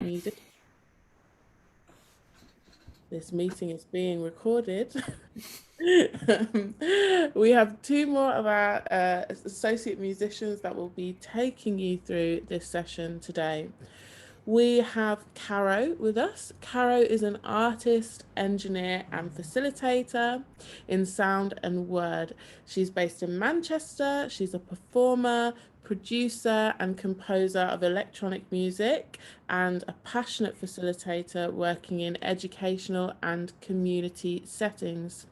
music. This meeting is being recorded. We have two more of our associate musicians that will be taking you through this session today. We have Caro with us. Caro is an artist, engineer, and facilitator in sound and word. She's based in Manchester. She's a performer, producer, and composer of electronic music, and a passionate facilitator working in educational and community settings.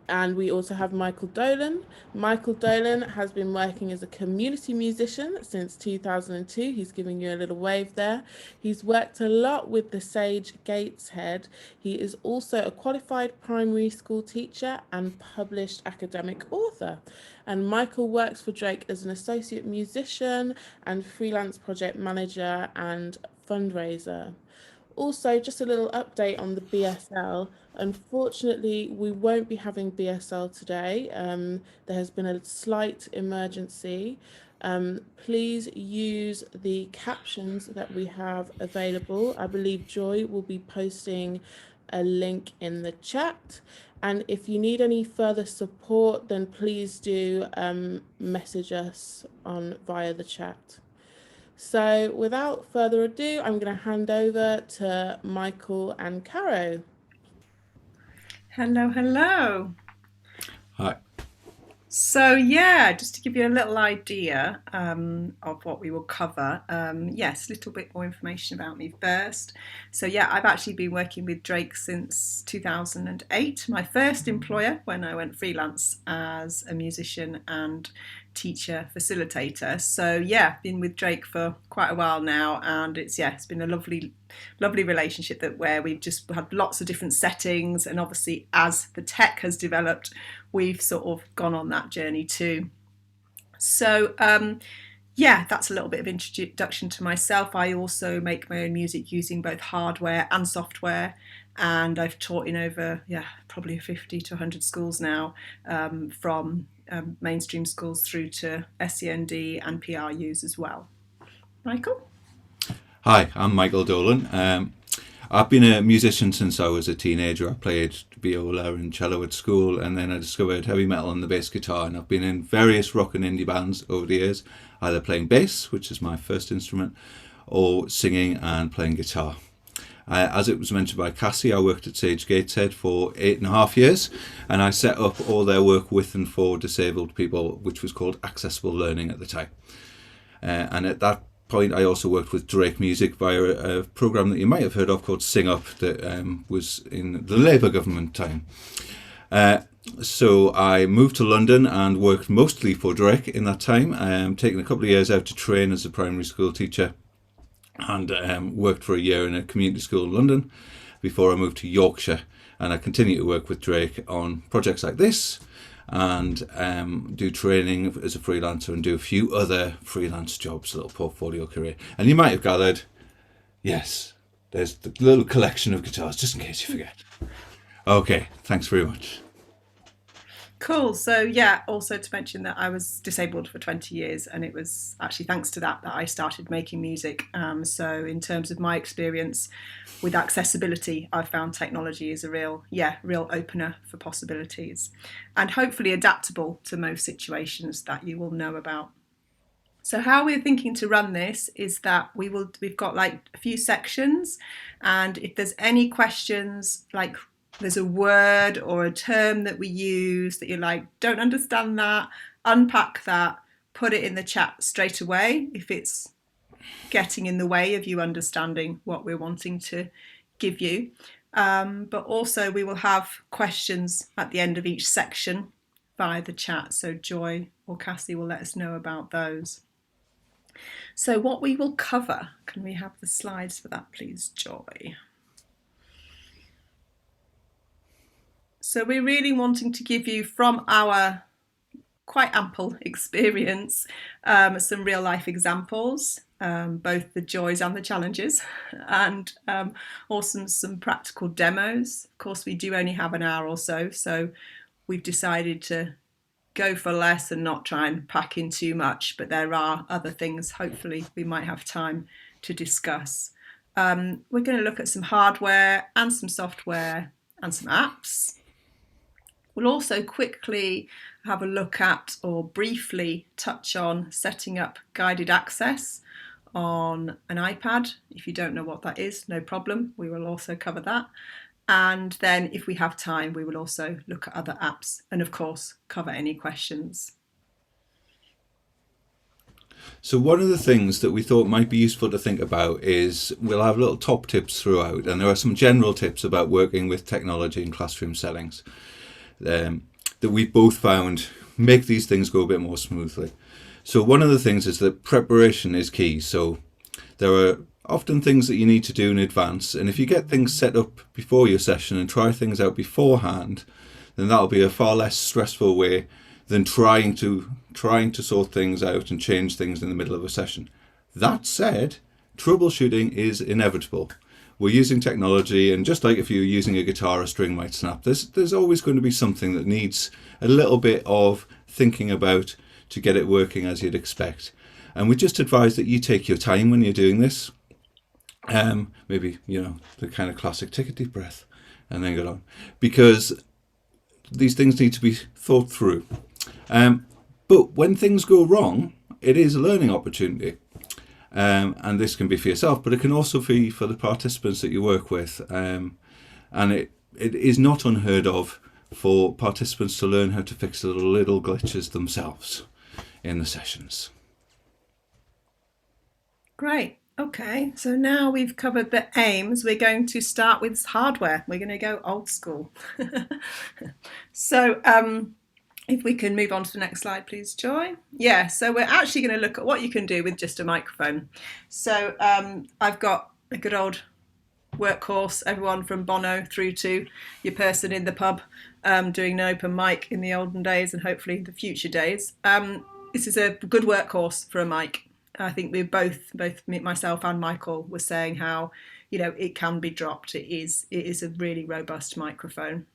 And we also have Michael Dolan. Michael Dolan has been working as a community musician since 2002. He's giving you a little wave there. He's worked a lot with the Sage Gateshead. He is also a qualified primary school teacher and published academic author. And Michael works for Drake as an associate musician and freelance project manager and fundraiser. Also, just a little update on the BSL. Unfortunately, we won't be having BSL today. There has been a slight emergency. Please use the captions that we have available. I believe Joy will be posting a link in the chat. And if you need any further support, then please do message us on via the chat. So without further ado, I'm going to hand over to Michael and Caro. Hello, hello. Hi. So yeah, just to give you a little idea of what we will cover, yes, a little bit more information about me first. So yeah, I've actually been working with Drake since 2008, my first employer when I went freelance as a musician and teacher facilitator. So yeah, been with Drake for quite a while now, and it's been a lovely relationship where we've just had lots of different settings, and obviously as the tech has developed, we've sort of gone on that journey too. So that's a little bit of introduction to myself. I also make my own music using both hardware and software, and I've taught in over probably 50 to 100 schools now, from mainstream schools through to SEND and PRUs as well. Michael? Hi, I'm Michael Dolan. I've been a musician since I was a teenager. I played viola and cello at school, and then I discovered heavy metal and the bass guitar, and I've been in various rock and indie bands over the years, either playing bass, which is my first instrument, or singing and playing guitar. As it was mentioned by Cassie, I worked at Sage Gateshead for 8.5 years, and I set up all their work with and for disabled people, which was called Accessible Learning at the time. And at that point, I also worked with Drake Music via a program that you might have heard of called Sing Up, that was in the Labour government time. So I moved to London and worked mostly for Drake in that time, taking a couple of years out to train as a primary school teacher, and worked for a year in a community school in London before I moved to Yorkshire. And I continue to work with Drake on projects like this, and do training as a freelancer and do a few other freelance jobs, a little portfolio career. And you might have gathered, yes, there's the little collection of guitars, just in case you forget. Okay, thanks very much. Cool. So also to mention that I was disabled for 20 years, and it was actually thanks to that I started making music. So in terms of my experience with accessibility, I found technology is a real opener for possibilities, and hopefully adaptable to most situations that you will know about. So how we're thinking to run this is that we've got like a few sections, and if there's any questions, like there's a word or a term that we use that you're like, don't understand that, unpack that, put it in the chat straight away if it's getting in the way of you understanding what we're wanting to give you. But also we will have questions at the end of each section via the chat, so Joy or Cassie will let us know about those. So what we will cover, can we have the slides for that please, Joy? So we're really wanting to give you, from our quite ample experience, some real life examples, both the joys and the challenges, and also some practical demos. Of course, we do only have an hour or so, so we've decided to go for less and not try and pack in too much, but there are other things hopefully we might have time to discuss. We're going to look at some hardware and some software and some apps. We'll also quickly have a look at, or briefly touch on, setting up guided access on an iPad. If you don't know what that is, no problem, we will also cover that. And then if we have time, we will also look at other apps and of course cover any questions. So one of the things that we thought might be useful to think about is we'll have little top tips throughout, and there are some general tips about working with technology in classroom settings that we've both found make these things go a bit more smoothly. So one of the things is that preparation is key. So there are often things that you need to do in advance, and if you get things set up before your session and try things out beforehand, then that'll be a far less stressful way than trying to sort things out and change things in the middle of a session. That said, troubleshooting is inevitable. We're using technology, and just like if you're using a guitar, a string might snap. There's always going to be something that needs a little bit of thinking about to get it working as you'd expect. And we just advise that you take your time when you're doing this. Maybe, the kind of classic take a deep breath and then get on. Because these things need to be thought through. But when things go wrong, it is a learning opportunity. And this can be for yourself, but it can also be for the participants that you work with. And it is not unheard of for participants to learn how to fix the little glitches themselves in the sessions. Great. Okay, so now we've covered the aims, we're going to start with hardware. We're going to go old school. So if we can move on to the next slide, please, Joy. Yeah, so we're actually going to look at what you can do with just a microphone. So I've got a good old workhorse, everyone from Bono through to your person in the pub doing an open mic in the olden days and hopefully the future days. This is a good workhorse for a mic. I think we both myself and Michael were saying how, it can be dropped. It is a really robust microphone.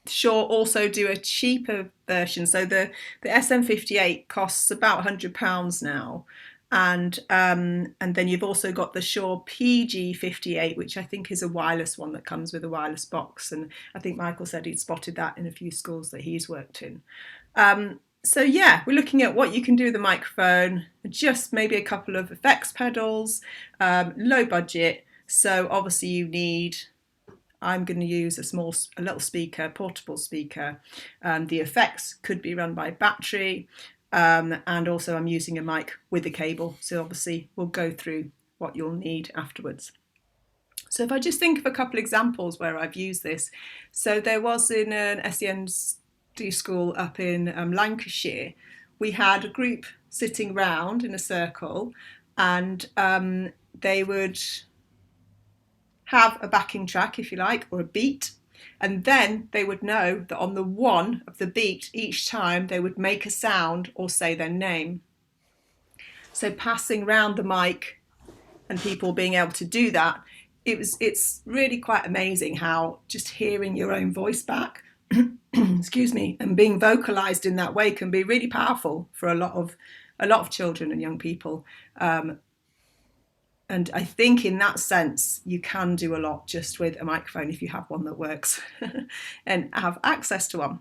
Shure also do a cheaper version. So the SM58 costs about £100 now. And then you've also got the Shure PG58, which I think is a wireless one that comes with a wireless box. And I think Michael said he'd spotted that in a few schools that he's worked in. So yeah, we're looking at what you can do with the microphone, just maybe a couple of effects pedals, low budget. So obviously you need, I'm going to use a little speaker, portable speaker. The effects could be run by battery. And also I'm using a mic with a cable. So obviously we'll go through what you'll need afterwards. So if I just think of a couple examples where I've used this. So there was in an SEN school up in Lancashire, we had a group sitting round in a circle, and they would have a backing track, if you like, or a beat, and then they would know that on the one of the beat each time they would make a sound or say their name. So passing round the mic and people being able to do that, it's really quite amazing how just hearing your own voice back excuse me, and being vocalized in that way can be really powerful for a lot of children and young people. And I think in that sense, you can do a lot just with a microphone if you have one that works and have access to one.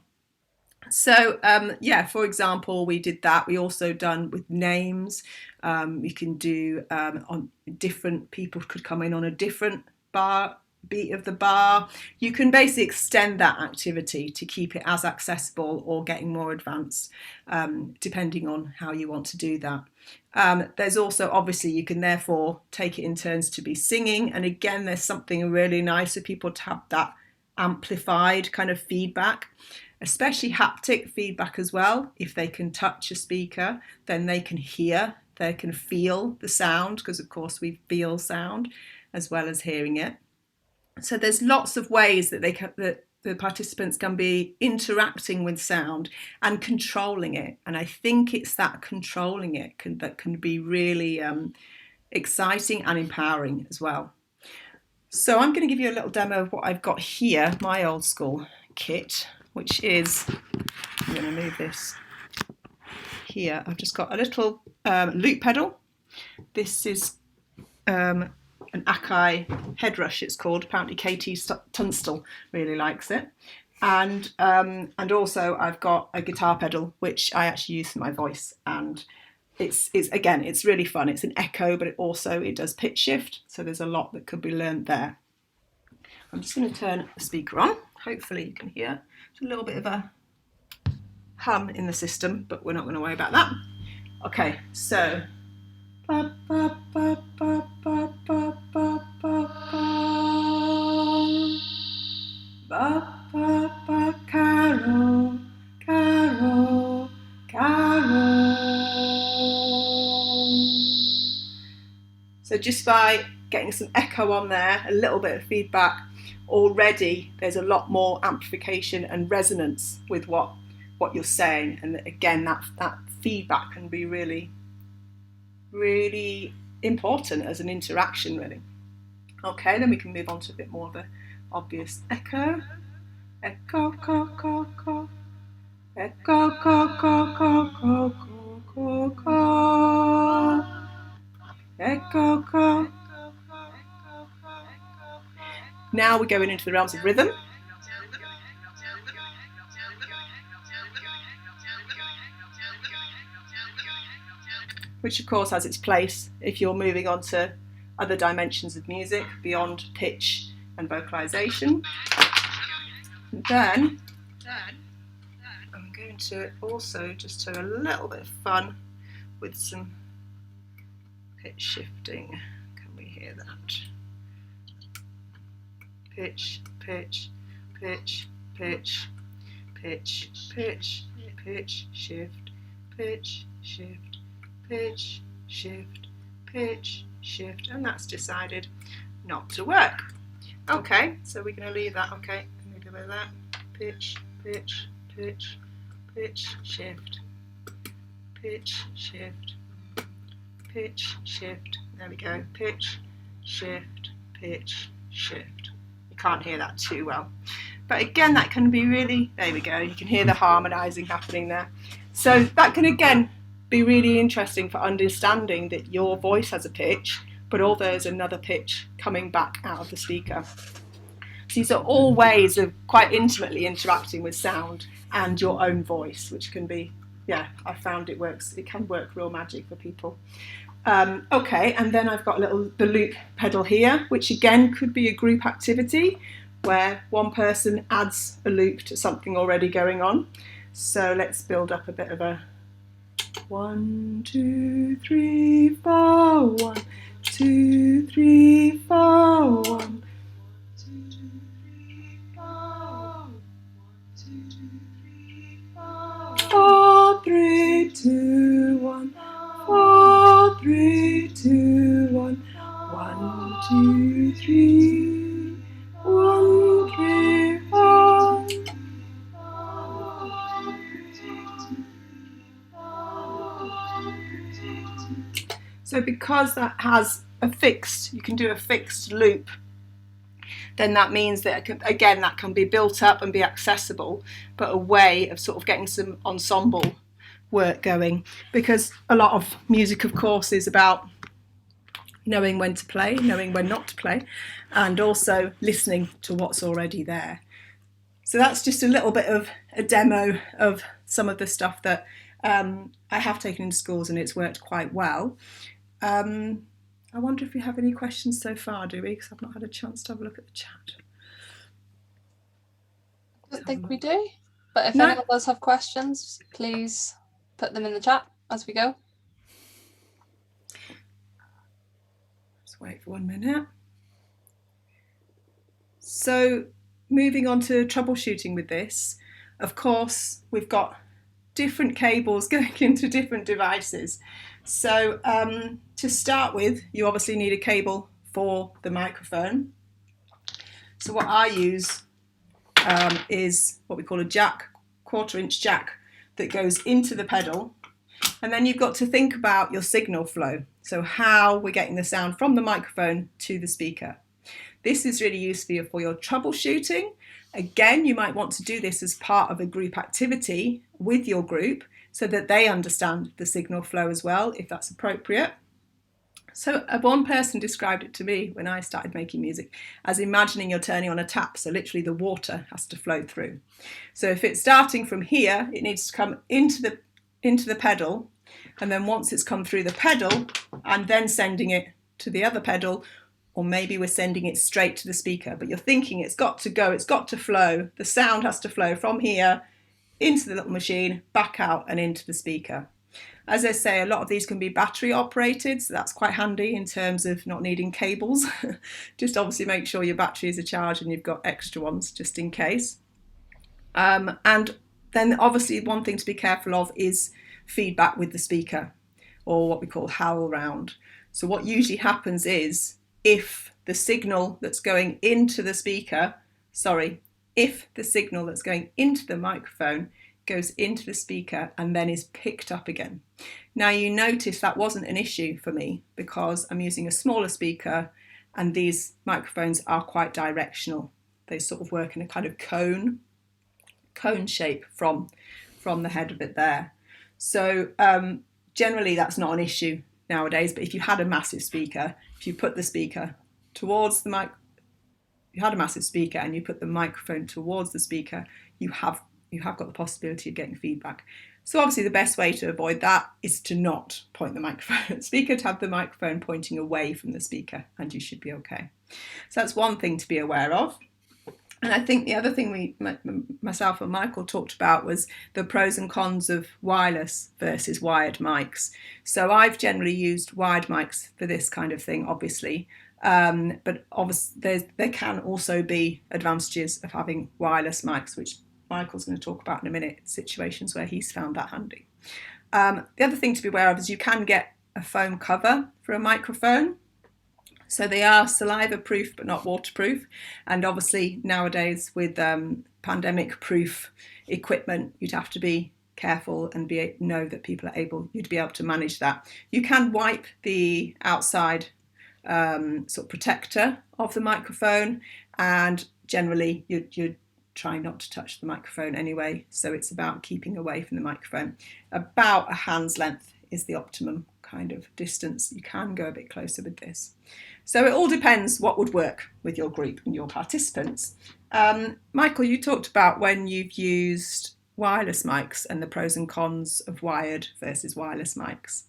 So yeah, for example, we did that. We also done with names. You can do on different people could come in on a different beat of the bar. You can basically extend that activity to keep it as accessible or getting more advanced, depending on how you want to do that. There's also, obviously, you can therefore take it in turns to be singing. And again, there's something really nice for people to have that amplified kind of feedback, especially haptic feedback as well. If they can touch a speaker, then they can hear, they can feel the sound, because of course we feel sound as well as hearing it. So there's lots of ways that that the participants can be interacting with sound and controlling it. And I think it's that controlling it that can be really exciting and empowering as well. So I'm going to give you a little demo of what I've got here, my old school kit, which is, I'm going to move this here. I've just got a little loop pedal. This is an Akai head rush, it's called. Apparently Katie Tunstall really likes it. And also I've got a guitar pedal, which I actually use for my voice. And it's again, it's really fun. It's an echo, but it does pitch shift. So there's a lot that could be learned there. I'm just going to turn the speaker on. Hopefully you can hear. It's a little bit of a hum in the system, but we're not going to worry about that. Okay, so ba, ba, ba, ba, ba, ba, ba, ba, ba, ba, ba, Caro, Caro, Caro. So just by getting some echo on there, a little bit of feedback, already there's a lot more amplification and resonance with what you're saying. And again, that feedback can be really, really important as an interaction, really. Okay, then we can move on to a bit more of an obvious echo. Echo, co, co, co. Echo, co, co, co, co, co, co. Echo, co. Now we're going into the realms of rhythm. Which of course has its place if you're moving on to other dimensions of music beyond pitch and vocalization. And then I'm going to also just have a little bit of fun with some pitch shifting. Can we hear that? Pitch, pitch, pitch, pitch, pitch, pitch, pitch, shift, pitch, shift, pitch, shift, pitch, shift, and that's decided not to work. Okay, so we're going to leave that. Okay, let me go with that. Pitch, pitch, pitch, pitch, shift, pitch, shift, pitch, shift. There we go. Pitch, shift, pitch, shift. You can't hear that too well. But again, that can be really, there we go, you can hear the harmonizing happening there. So that can again be really interesting for understanding that your voice has a pitch, but also there's another pitch coming back out of the speaker. So these are all ways of quite intimately interacting with sound and your own voice, which can be, yeah, I found it can work real magic for people. Okay, and then I've got the loop pedal here, which again could be a group activity where one person adds a loop to something already going on. So let's build up a bit of a 1, 2, 3, 4, 1, 2, 3, 4, 1, 2, 3, 4, 4, 3, 2, 1, 4, 3, 2, 1, 1, 2, 3, 1, 3, 4. So because that has you can do a fixed loop, then that means that again that can be built up and be accessible, but a way of sort of getting some ensemble work going, because a lot of music of course is about knowing when to play, knowing when not to play, and also listening to what's already there. So that's just a little bit of a demo of some of the stuff that I have taken into schools, and it's worked quite well. I wonder if we have any questions so far, do we? Because I've not had a chance to have a look at the chat. I don't think we do, but if anyone does have questions, please put them in the chat as we go. Let's wait for 1 minute. So moving on to troubleshooting with this, of course, we've got different cables going into different devices. So to start with, you obviously need a cable for the microphone. So what I use is what we call a jack, 1/4 inch jack that goes into the pedal. And then you've got to think about your signal flow. So how we're getting the sound from the microphone to the speaker. This is really useful for your troubleshooting. Again, you might want to do this as part of a group activity with your group so that they understand the signal flow as well, if that's appropriate. So one person described it to me when I started making music as imagining you're turning on a tap. So literally the water has to flow through. So if it's starting from here, it needs to come into the pedal. And then once it's come through the pedal, I'm then sending it to the other pedal, or maybe we're sending it straight to the speaker. But you're thinking it's got to go, it's got to flow. The sound has to flow from here into the little machine, back out and into the speaker. As I say, a lot of these can be battery operated, so that's quite handy in terms of not needing cables. Just obviously make sure your batteries are charged and you've got extra ones just in case. And then obviously one thing to be careful of is feedback with the speaker, or what we call howl round. So what usually happens is if the signal that's going into the speaker, if the signal that's going into the microphone goes into the speaker and then is picked up again. Now you notice that wasn't an issue for me because I'm using a smaller speaker and these microphones are quite directional. They sort of work in a kind of cone shape from the head of it there. So generally that's not an issue nowadays, but if you had a massive speaker, if you put the speaker towards the mic, you had a massive speaker and you put the microphone towards the speaker, you have got the possibility of getting feedback. So obviously the best way to avoid that is to not point the microphone speaker, to have the microphone pointing away from the speaker, and you should be okay. So that's one thing to be aware of. And I think the other thing myself and Michael talked about was the pros and cons of wireless versus wired mics. So I've generally used wired mics for this kind of thing, obviously. But obviously there can also be advantages of having wireless mics, which Michael's going to talk about in a minute, situations where he's found that handy. The other thing to be aware of is you can get a foam cover for a microphone. So they are saliva proof but not waterproof. And obviously nowadays with pandemic proof equipment, you'd have to be careful and know that people are you'd be able to manage that. You can wipe the outside sort of protector of the microphone, and generally you're try not to touch the microphone anyway, so it's about keeping away from the microphone. About a hand's length is the optimum kind of distance. You can go a bit closer with this. So it all depends what would work with your group and your participants. Michael, you talked about when you've used wireless mics and the pros and cons of wired versus wireless mics.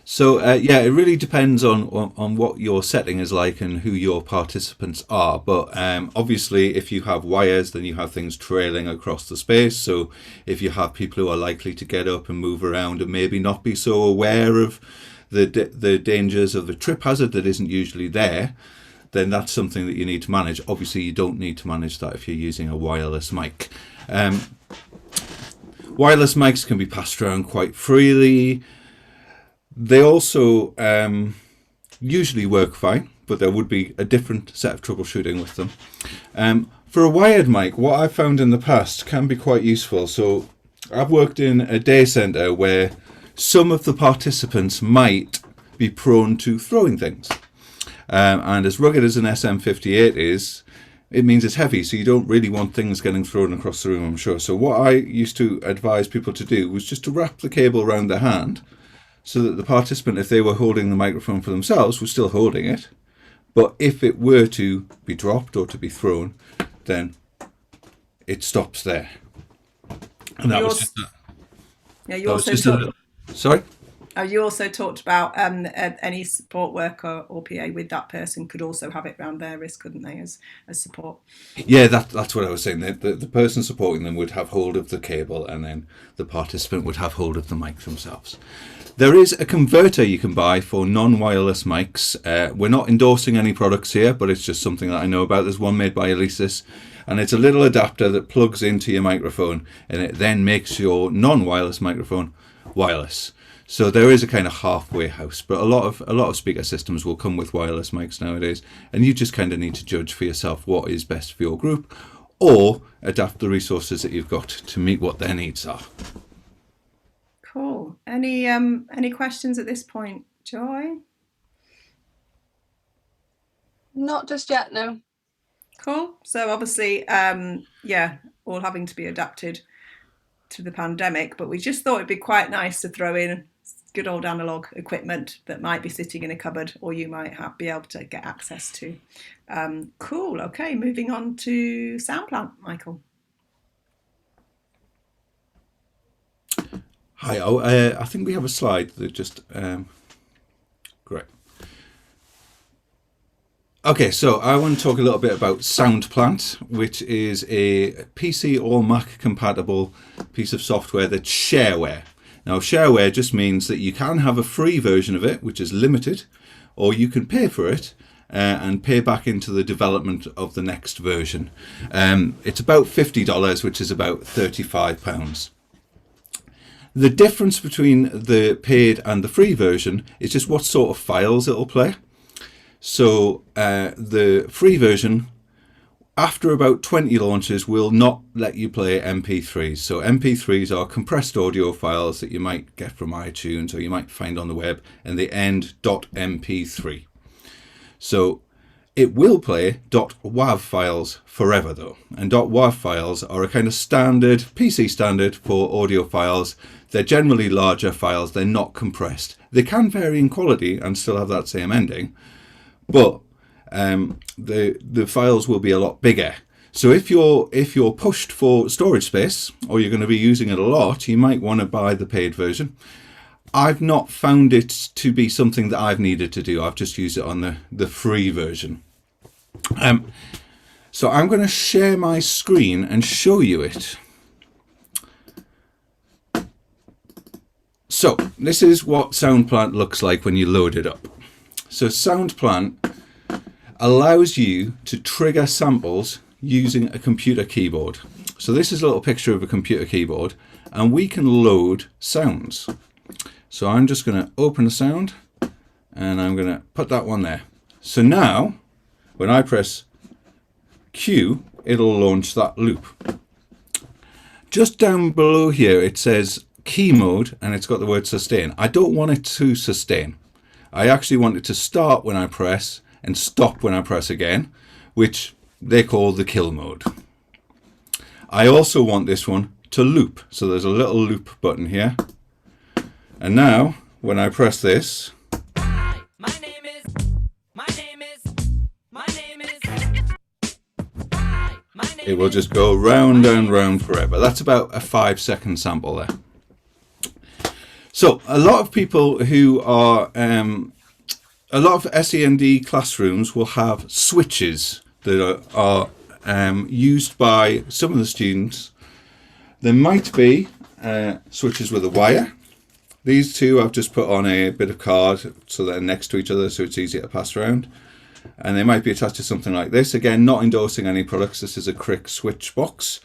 So it really depends on what your setting is like and who your participants are. But obviously, if you have wires, then you have things trailing across the space. So if you have people who are likely to get up and move around and maybe not be so aware of the dangers of the trip hazard that isn't usually there, then that's something that you need to manage. Obviously, you don't need to manage that if you're using a wireless mic. Wireless mics can be passed around quite freely. They also usually work fine, but there would be a different set of troubleshooting with them. For a wired mic, what I've found in the past can be quite useful. So I've worked in a day centre where some of the participants might be prone to throwing things. And as rugged as an SM58 is, it means it's heavy, so you don't really want things getting thrown across the room, I'm sure. So what I used to advise people to do was just to wrap the cable around their hand, so that the participant, if they were holding the microphone for themselves, was still holding it. But if it were to be dropped or to be thrown, then it stops there. And that was just that. Yeah, you also talked. Sorry? You also talked about any support worker or PA with that person could also have it around their wrist, couldn't they, as support? Yeah, that's what I was saying. The person supporting them would have hold of the cable, and then the participant would have hold of the mic themselves. There is a converter you can buy for non-wireless mics. We're not endorsing any products here, but it's just something that I know about. There's one made by Alesis, and it's a little adapter that plugs into your microphone, and it then makes your non-wireless microphone wireless. So there is a kind of halfway house, but a lot of speaker systems will come with wireless mics nowadays, and you just kind of need to judge for yourself what is best for your group, or adapt the resources that you've got to meet what their needs are. Cool. Any questions at this point, Joy? Not just yet, no. Cool. So obviously, all having to be adapted to the pandemic, but we just thought it'd be quite nice to throw in good old analog equipment that might be sitting in a cupboard, or you might be able to get access to. Cool. Okay, moving on to Soundplant, Michael. Hi. I think we have a slide that just great. Okay, so I want to talk a little bit about Soundplant, which is a PC or Mac compatible piece of software that's shareware. Now, shareware just means that you can have a free version of it, which is limited, or you can pay for it and pay back into the development of the next version. It's about $50, which is about £35. The difference between the paid and the free version is just what sort of files it'll play. So the free version, after about 20 launches, will not let you play MP3s. So MP3s are compressed audio files that you might get from iTunes or you might find on the web, and they end .mp3. So it will play .wav files forever though. And .wav files are a kind of standard, PC standard for audio files. They're generally larger files, they're not compressed. They can vary in quality and still have that same ending, but the files will be a lot bigger. So if you're pushed for storage space, or you're going to be using it a lot, you might want to buy the paid version. I've not found it to be something that I've needed to do. I've just used it on the free version. So I'm going to share my screen and show you it. So this is what Soundplant looks like when you load it up. So Soundplant allows you to trigger samples using a computer keyboard. So this is a little picture of a computer keyboard, and we can load sounds. So I'm just going to open a sound and I'm going to put that one there. So now when I press Q, it'll launch that loop. Just down below here it says key mode, and it's got the word sustain. I don't want it to sustain. I actually want it to start when I press and stop when I press again, which they call the kill mode. I also want this one to loop. So there's a little loop button here. And now when I press this, it will just go round and round forever. That's about a 5-second sample there. So a lot of people who are, a lot of SEND classrooms will have switches that are used by some of the students. There might be switches with a wire. These two I've just put on a bit of card so they're next to each other so it's easier to pass around. And they might be attached to something like this. Again, not endorsing any products. This is a Crick switch box.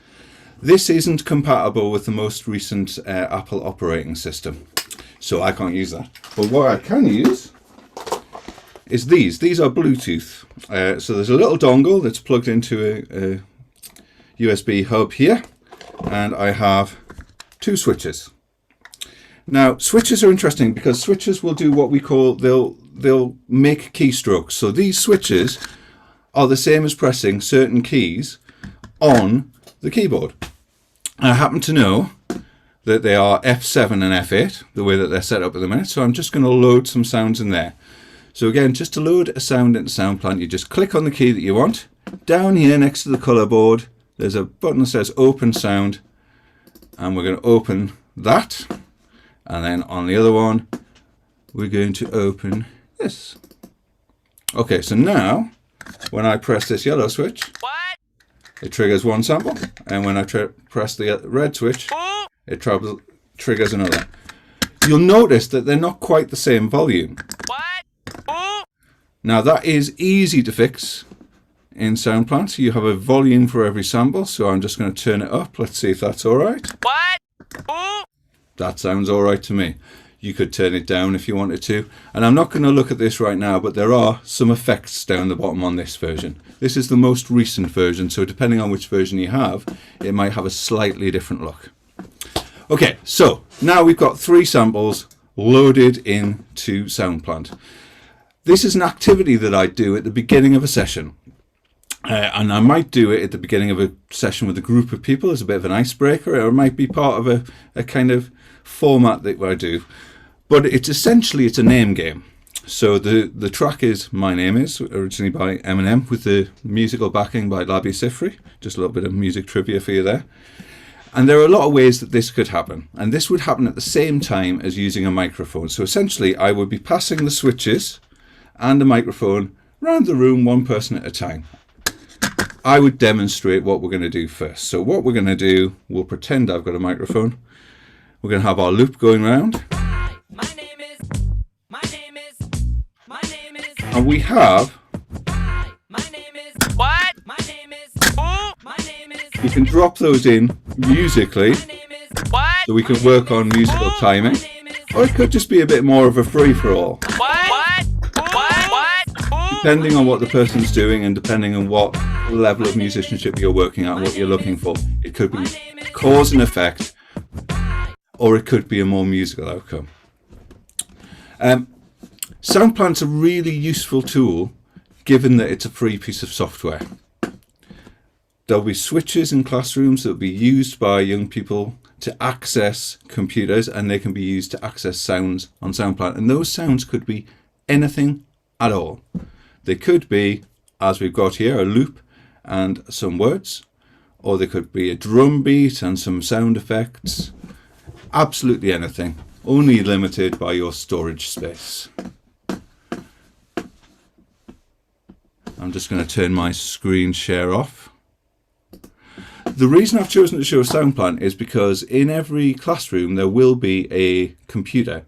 This isn't compatible with the most recent Apple operating system, so I can't use that. But what I can use is these. These are Bluetooth. So there's a little dongle that's plugged into a USB hub here, and I have two switches. Now, switches are interesting because switches will do what we call, they'll make keystrokes. So these switches are the same as pressing certain keys on the keyboard. I happen to know that they are F7 and F8, the way that they're set up at the minute. So I'm just going to load some sounds in there. So again, just to load a sound into Soundplant, you just click on the key that you want. Down here next to the colour board, there's a button that says Open Sound, and we're going to open that. And then on the other one, we're going to open this. Okay, so now, when I press this yellow switch, it triggers one sample. And when I press the red switch, it triggers another. You'll notice that they're not quite the same volume. Now that is easy to fix in Soundplant. You have a volume for every sample, so I'm just going to turn it up. Let's see if that's all right. That sounds all right to me. You could turn it down if you wanted to. And I'm not going to look at this right now, but there are some effects down the bottom on this version. This is the most recent version, so depending on which version you have, it might have a slightly different look. Okay, so now we've got 3 samples loaded into Soundplant. This is an activity that I do at the beginning of a session. And I might do it at the beginning of a session with a group of people as a bit of an icebreaker, or it might be part of a kind of format that I do. But it's essentially a name game. So the track is My Name Is, originally by Eminem, with the musical backing by Labi Siffre. Just a little bit of music trivia for you there. And there are a lot of ways that this could happen. And this would happen at the same time as using a microphone. So essentially, I would be passing the switches and a microphone around the room, one person at a time. I would demonstrate what we're going to do first. So what we're going to do, we'll pretend I've got a microphone. We're going to have our loop going round. And we have... You can drop those in musically, so we can work on musical timing, or it could just be a bit more of a free-for-all. Depending on what the person's doing and depending on what level of musicianship you're working at and what you're looking for, it could be cause and effect, or it could be a more musical outcome. SoundPlant's a really useful tool, given that it's a free piece of software. There'll be switches in classrooms that will be used by young people to access computers, and they can be used to access sounds on SoundPlant. And those sounds could be anything at all. They could be, as we've got here, a loop and some words, or they could be a drum beat and some sound effects. Absolutely anything, only limited by your storage space. I'm just going to turn my screen share off. The reason I've chosen to show SoundPlant is because in every classroom there will be a computer,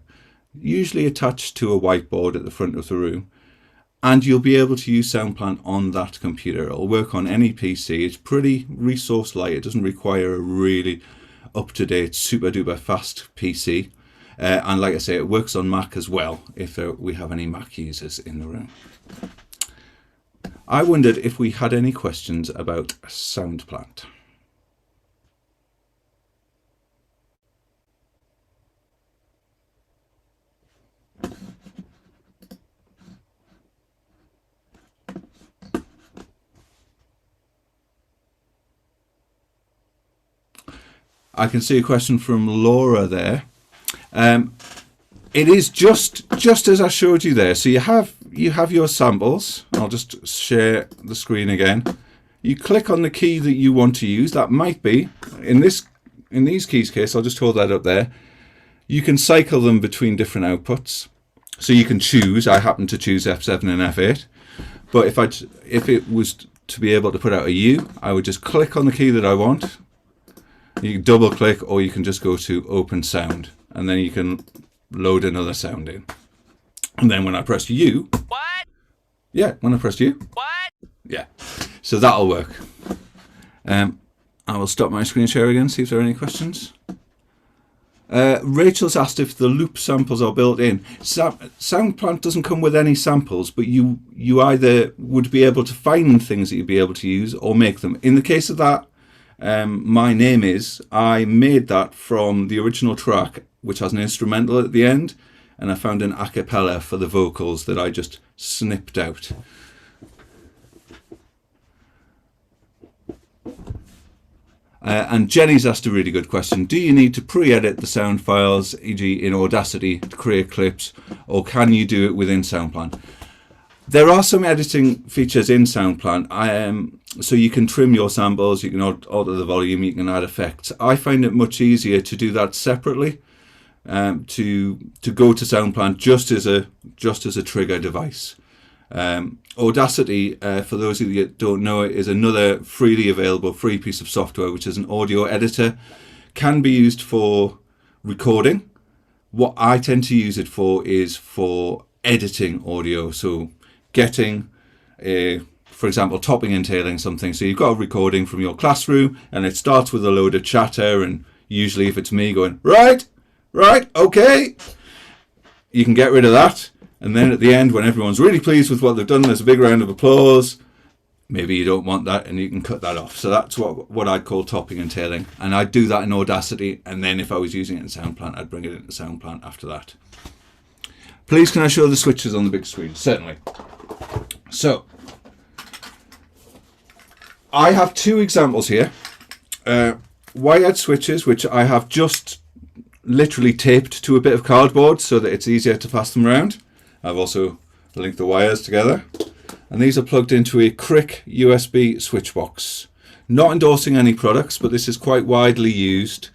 usually attached to a whiteboard at the front of the room, and you'll be able to use SoundPlant on that computer. It'll work on any PC. It's pretty resource light. It doesn't require a really up-to-date, super-duper fast PC. And like I say, it works on Mac as well, if we have any Mac users in the room. I wondered if we had any questions about SoundPlant. I can see a question from Laura there. It is just as I showed you there. So you have your samples. I'll just share the screen again. You click on the key that you want to use. That might be in these keys case. I'll just hold that up there. You can cycle them between different outputs. So you can choose. I happen to choose F7 and F8. But if it was to be able to put out a U, I would just click on the key that I want. You can double click, or you can just go to open sound, and then you can load another sound in. And then when I press U, when I press U, so that'll work. I will stop my screen share again, see if there are any questions. Rachel's asked if the loop samples are built in. SoundPlant doesn't come with any samples, but you either would be able to find things that you'd be able to use or make them. In the case of that, My Name Is, I made that from the original track, which has an instrumental at the end, and I found an a cappella for the vocals that I just snipped out. And Jenny's asked a really good question. Do you need to pre-edit the sound files, e.g. in Audacity, to create clips, or can you do it within SoundPlant? There are some editing features in SoundPlant, so you can trim your samples, you can alter the volume, you can add effects. I find it much easier to do that separately, to go to SoundPlant just as a trigger device. Audacity, for those of you that don't know it, is another freely available free piece of software, which is an audio editor. Can be used for recording. What I tend to use it for is for editing audio, so getting for example, topping and tailing something. So you've got a recording from your classroom and it starts with a load of chatter, and usually if it's me going, right, okay, you can get rid of that. And then at the end, when everyone's really pleased with what they've done, there's a big round of applause. Maybe you don't want that and you can cut that off. So that's what I'd call topping and tailing. And I'd do that in Audacity. And then if I was using it in SoundPlant, I'd bring it into SoundPlant after that. Please, can I show the switches on the big screen? Certainly. So I have two examples here. Wired switches, which I have just literally taped to a bit of cardboard so that it's easier to pass them around. I've also linked the wires together. And these are plugged into a Crick USB switch box. Not endorsing any products, but this is quite widely used.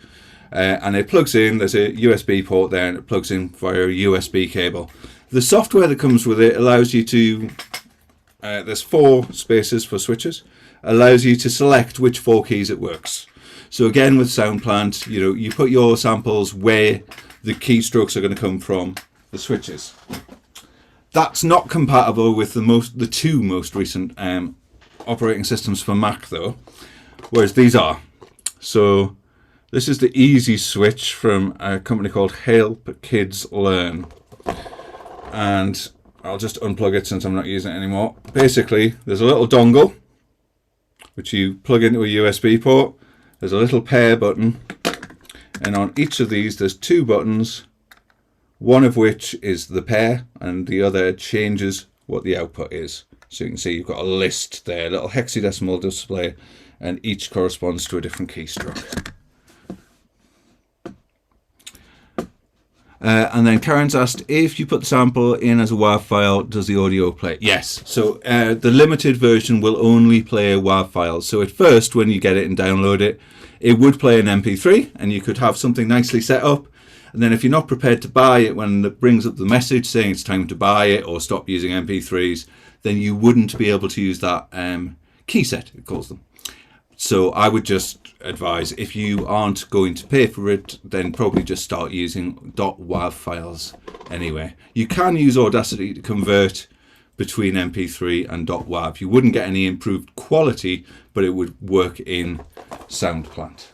And it plugs in, there's a USB port there, and it plugs in via a USB cable. The software that comes with it allows you to, there's 4 spaces for switches, allows you to select which 4 keys it works. So again, with SoundPlant, you put your samples where the keystrokes are going to come from the switches. That's not compatible with the 2 most recent operating systems for Mac though, whereas these are. So this is the Easy Switch from a company called Help Kids Learn. And I'll just unplug it since I'm not using it anymore. Basically, there's a little dongle which you plug into a USB port. There's a little pair button, and on each of these there's 2 buttons, one of which is the pair and the other changes what the output is. So you can see you've got a list there, a little hexadecimal display, and each corresponds to a different keystroke. And then Karen's asked, if you put the sample in as a WAV file, does the audio play? Yes. So the limited version will only play a WAV file. So at first, when you get it and download it, it would play an MP3, and you could have something nicely set up. And then if you're not prepared to buy it when it brings up the message saying it's time to buy it or stop using MP3s, then you wouldn't be able to use that key set, it calls them. So I would just advise, if you aren't going to pay for it, then probably just start using .wav files anyway. You can use Audacity to convert between MP3 and .wav. You wouldn't get any improved quality, but it would work in SoundPlant.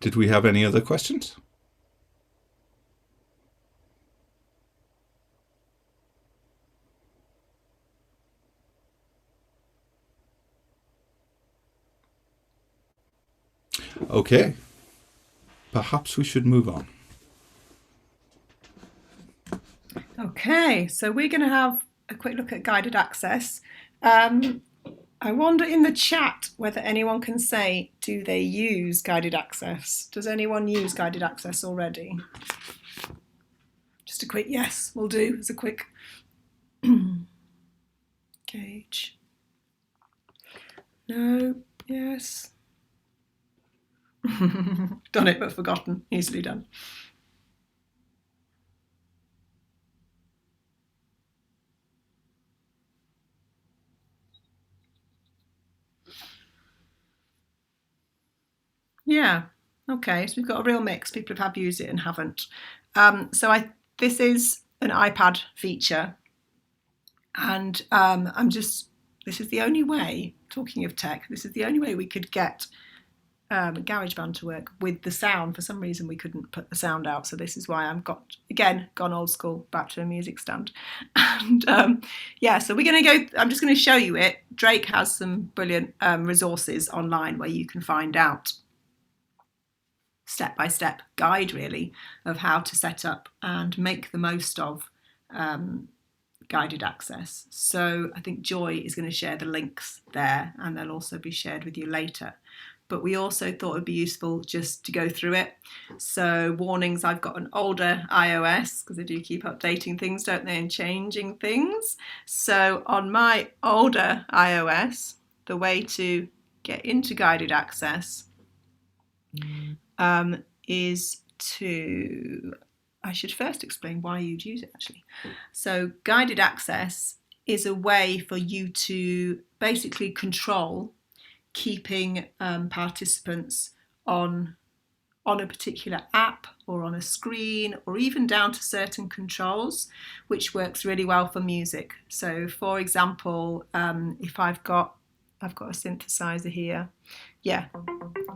Did we have any other questions? Okay, perhaps we should move on. Okay, so we're going to have a quick look at guided access. I wonder in the chat whether anyone can say, do they use guided access? Does anyone use guided access already? Just a quick yes will do as a quick gauge. No, yes. Done it but forgotten, easily done. Yeah, okay, so we've got a real mix. People have used it and haven't. This is an iPad feature, and this is the only way, talking of tech, this is the only way we could get Garageband to work with the sound. For some reason we couldn't put the sound out, so this is why I've gone old school, back to a music stand. And yeah, so we're going to go, I'm just going to show you it. Drake has some brilliant resources online where you can find out step-by-step guide really of how to set up and make the most of guided access. So I think Joy is going to share the links there, and they'll also be shared with you later. But we also thought it would be useful just to go through it. So warnings, I've got an older iOS, because they do keep updating things, don't they, and changing things. So on my older iOS, the way to get into guided access is to, I should first explain why you'd use it actually. So guided access is a way for you to basically control keeping participants on a particular app or on a screen, or even down to certain controls, which works really well for music. So for example, if I've got a synthesizer here, yeah,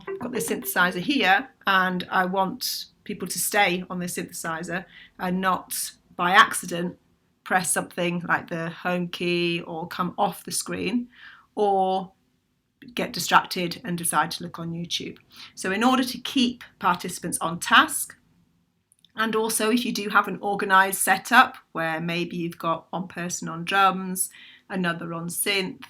I've got this synthesizer here, and I want people to stay on this synthesizer and not by accident press something like the home key or come off the screen or get distracted and decide to look on YouTube. So in order to keep participants on task, and also if you do have an organised setup where maybe you've got one person on drums, another on synth,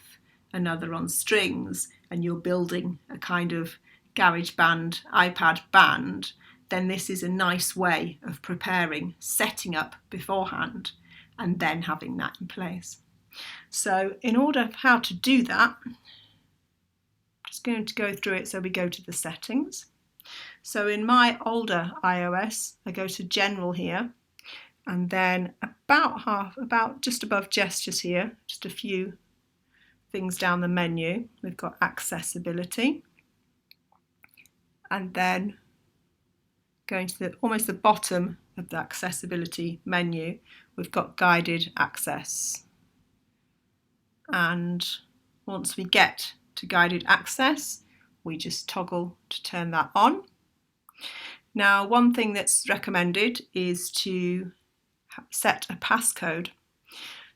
another on strings, and you're building a kind of Garageband, iPad Band, then this is a nice way of preparing, setting up beforehand, and then having that in place. So in order how to do that, I'm just going to go through it. So we go to the settings. So in my older iOS, I go to General here, and then about just above gestures here, just a few things down the menu, we've got accessibility, and then going to almost the bottom of the accessibility menu, we've got guided access. And once we get to guided access, we just toggle to turn that on. Now, one thing that's recommended is to set a passcode.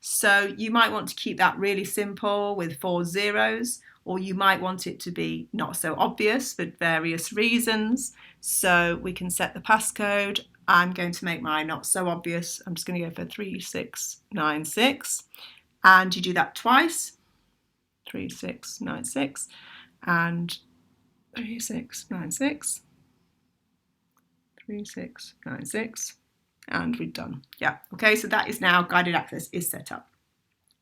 So you might want to keep that really simple with 4 zeros, or you might want it to be not so obvious for various reasons. So we can set the passcode. I'm going to make mine not so obvious. I'm just going to go for 3696. And you do that twice. 3696 and 3696. 3696. And we're done. Yeah, okay, so that is now guided access is set up.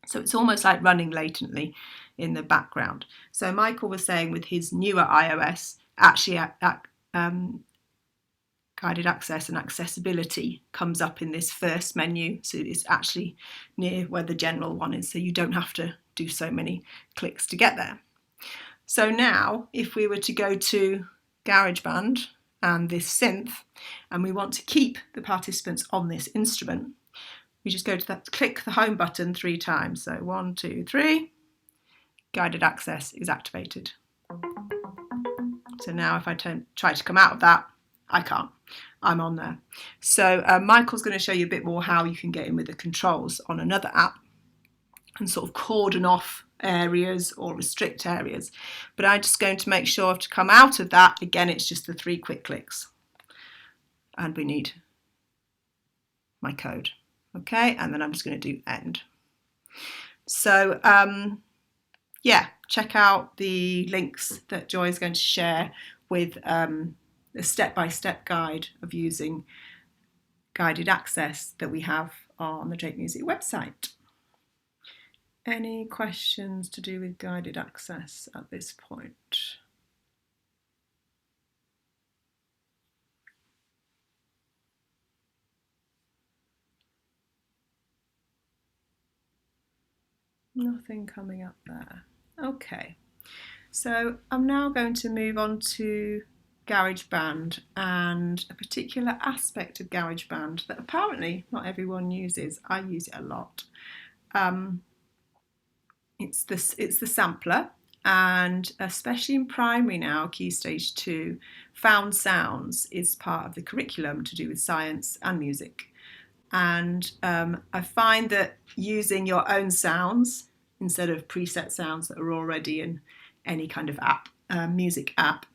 So it's almost like running latently in the background. So Michael was saying with his newer iOS, actually guided access and accessibility comes up in this first menu. So it's actually near where the general one is, so you don't have to do so many clicks to get there. So now if we were to go to Garageband and this synth, and we want to keep the participants on this instrument, we just go to that, click the home button 3 times. So 1, 2, 3, guided access is activated. So now if I try to come out of that, I can't. I'm on there. So Michael's going to show you a bit more how you can get in with the controls on another app and sort of cordon off areas or restrict areas. But I'm just going to make sure to come out of that. Again, it's just the 3 quick clicks. And we need my code. Okay, and then I'm just going to do end. So yeah, check out the links that Joy is going to share with a step-by-step guide of using guided access that we have on the Drake Music website. Any questions to do with guided access at this point? Nothing coming up there. Okay, so I'm now going to move on to Garageband and a particular aspect of Garageband that apparently not everyone uses. I use it a lot. It's the sampler, and especially in primary now, Key Stage 2, found sounds is part of the curriculum to do with science and music. And I find that using your own sounds instead of preset sounds that are already in any kind of app, music app,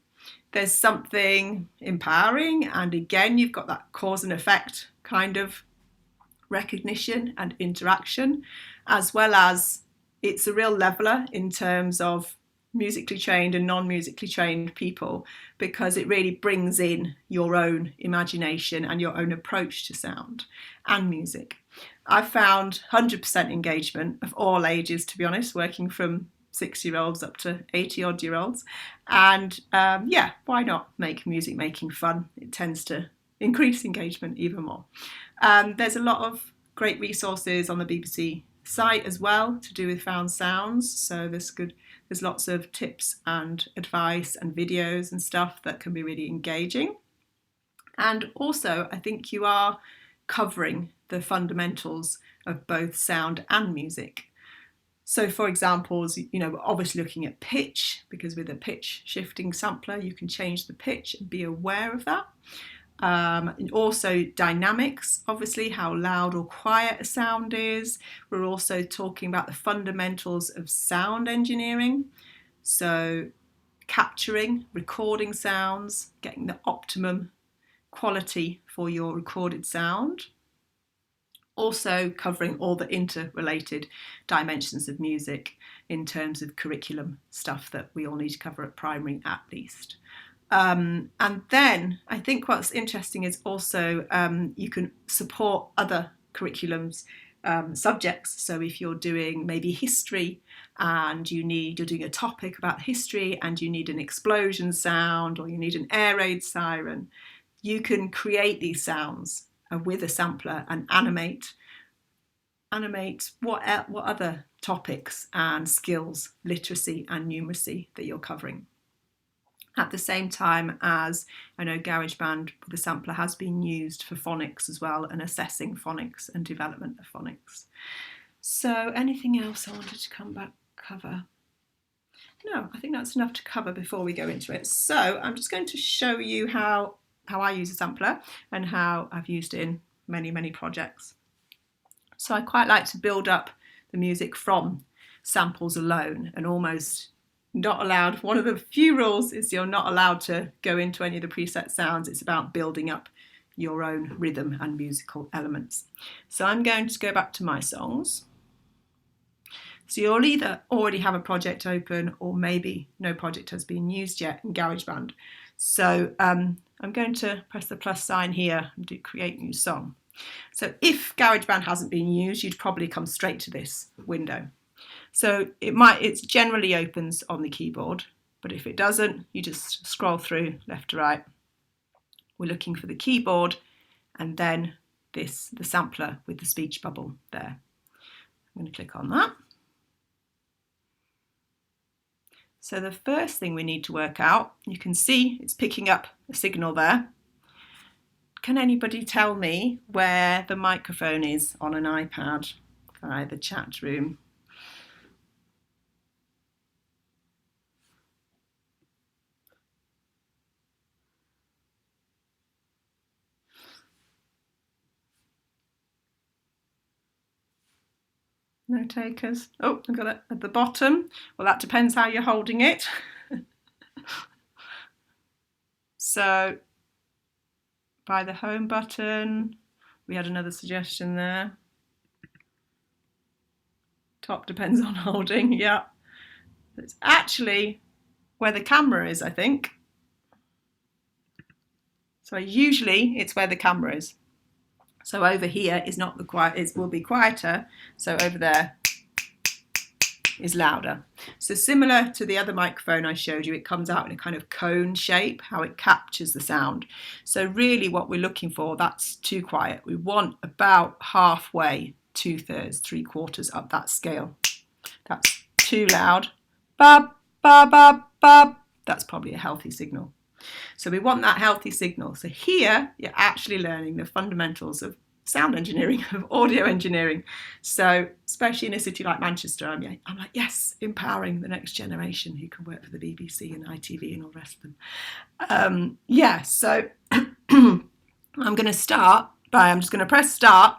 there's something empowering. And again, you've got that cause and effect kind of recognition and interaction, as well as it's a real leveler in terms of musically trained and non-musically trained people, because it really brings in your own imagination and your own approach to sound and music. I've found 100% engagement of all ages, to be honest, working from 6-year-olds up to 80-odd-year-olds. And yeah, why not make music making fun? It tends to increase engagement even more. There's a lot of great resources on the BBC site as well to do with found sounds. So there's lots of tips and advice and videos and stuff that can be really engaging. And also, I think you are covering the fundamentals of both sound and music. So for examples, you know, we're obviously looking at pitch, because with a pitch shifting sampler, you can change the pitch and be aware of that. And also dynamics, obviously how loud or quiet a sound is. We're also talking about the fundamentals of sound engineering. So capturing, recording sounds, getting the optimum quality for your recorded sound. Also covering all the interrelated dimensions of music in terms of curriculum stuff that we all need to cover at primary at least. And then I think what's interesting is also you can support other curriculums subjects. So if you're doing maybe history and you're doing a topic about history and you need an explosion sound or you need an air raid siren, you can create these sounds with a sampler and animate what other topics and skills, literacy and numeracy that you're covering. At the same time as I know Garageband, the sampler has been used for phonics as well and assessing phonics and development of phonics. So anything else I wanted to cover? No, I think that's enough to cover before we go into it. So I'm just going to show you how I use a sampler and how I've used it in many, many projects. So I quite like to build up the music from samples alone and almost not allowed. One of the few rules is you're not allowed to go into any of the preset sounds. It's about building up your own rhythm and musical elements. So I'm going to go back to my songs. So you'll either already have a project open or maybe no project has been used yet in Garageband. So I'm going to press the plus sign here and do create new song. So if Garageband hasn't been used, you'd probably come straight to this window. So it generally opens on the keyboard, but if it doesn't, you just scroll through left to right. We're looking for the keyboard and then the sampler with the speech bubble there. I'm going to click on that. So the first thing we need to work out, you can see it's picking up a signal there. Can anybody tell me where the microphone is on an iPad via the chat room? No takers. Oh, I've got it at the bottom. Well, that depends how you're holding it. So by the home button, we had another suggestion there. Top depends on holding, yeah. It's actually where the camera is, I think. So usually it's where the camera is. So over here is not the quiet, it will be quieter. So over there is louder. So similar to the other microphone I showed you, it comes out in a kind of cone shape, how it captures the sound. So really what we're looking for, that's too quiet. We want about halfway, 2/3, 3/4 up that scale. That's too loud. Bub, bub, bub, bub. That's probably a healthy signal. So we want that healthy signal. So here you're actually learning the fundamentals of sound engineering, of audio engineering. So especially in a city like Manchester, I'm like, yes, empowering the next generation who can work for the BBC and ITV and all the rest of them. So I'm going to start by, I'm just going to press start,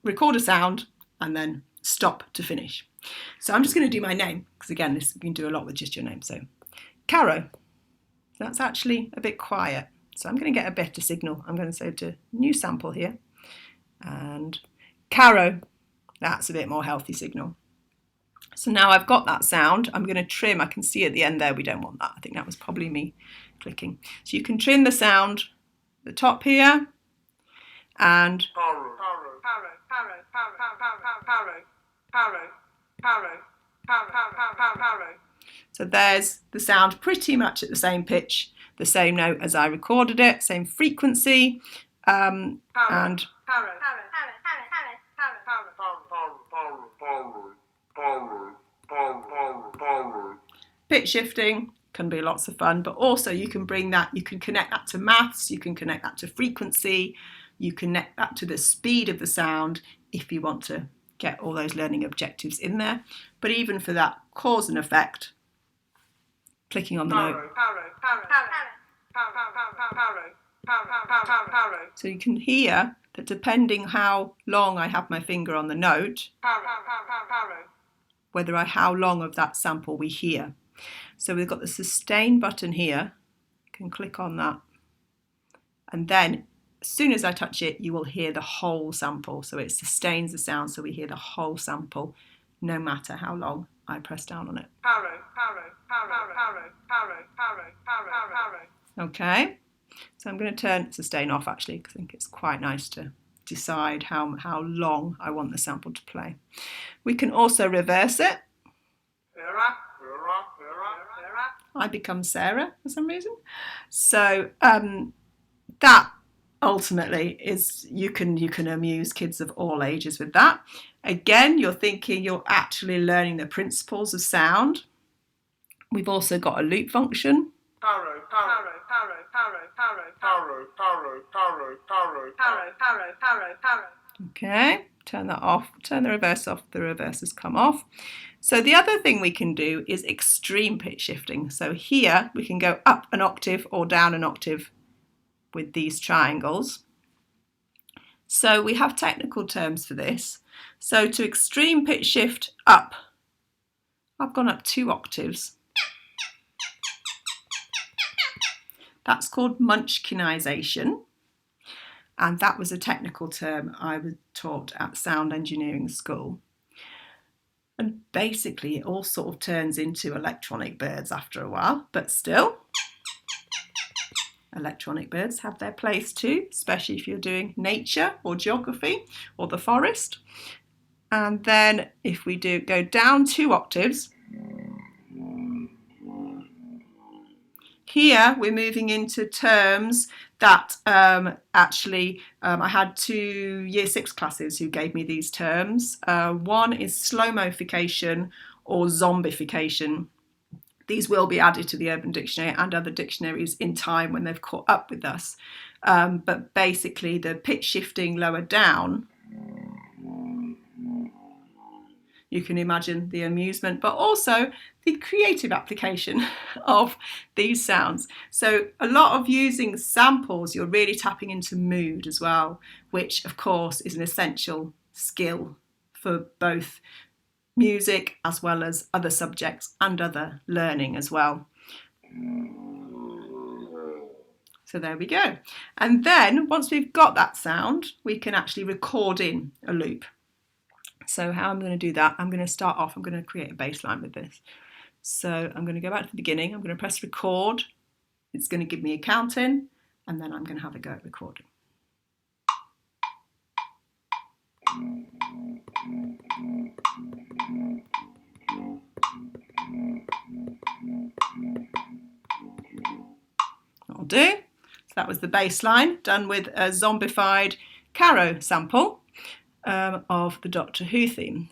record a sound, and then stop to finish. So I'm just going to do my name, because again, this you can do a lot with just your name. So Caro. That's actually a bit quiet. So I'm going to get a better signal. I'm going to say to new sample here. And Caro, that's a bit more healthy signal. So now I've got that sound. I'm going to trim. I can see at the end there, we don't want that. I think that was probably me clicking. So you can trim the sound at the top here. And so there's the sound pretty much at the same pitch, the same note as I recorded it, same frequency, and pitch shifting can be lots of fun, but also you can bring that, you can connect that to maths, you can connect that to frequency, you connect that to the speed of the sound if you want to get all those learning objectives in there. But even for that cause and effect, clicking on the note. So you can hear that depending how long I have my finger on the note, how long of that sample we hear. So we've got the sustain button here. You can click on that. And then as soon as I touch it, you will hear the whole sample. So it sustains the sound, so we hear the whole sample, no matter how long I press down on it. Okay, so I'm going to turn sustain off actually, because I think it's quite nice to decide how long I want the sample to play. We can also reverse it. I become Sarah for some reason. So that ultimately is, you can amuse kids of all ages with that. Again, you're thinking you're actually learning the principles of sound. We've also got a loop function. Okay, turn that off, turn the reverse off, the reverse has come off. So the other thing we can do is extreme pitch shifting. So here we can go up an octave or down an octave with these triangles. So we have technical terms for this. So to extreme pitch shift up, I've gone up 2 octaves. That's called Munchkinization. And that was a technical term I was taught at sound engineering school. And basically it all sort of turns into electronic birds after a while, but still, electronic birds have their place too, especially if you're doing nature or geography or the forest. And then if we do go down 2 octaves, here we're moving into terms that I had 2 year 6 classes who gave me these terms. One is slow-mofication or zombification. These will be added to the Urban Dictionary and other dictionaries in time when they've caught up with us. But basically the pitch shifting lower down, you can imagine the amusement, but also the creative application of these sounds. So a lot of using samples, you're really tapping into mood as well, which of course is an essential skill for both music as well as other subjects and other learning as well. So there we go. And then once we've got that sound, we can actually record in a loop. So how I'm going to do that, I'm going to start off, I'm going to create a bass line with this. So I'm going to go back to the beginning, I'm going to press record, it's going to give me a count in, and then I'm going to have a go at recording. That'll do. So that was the bass line done with a zombified Caro sample of the Doctor Who theme.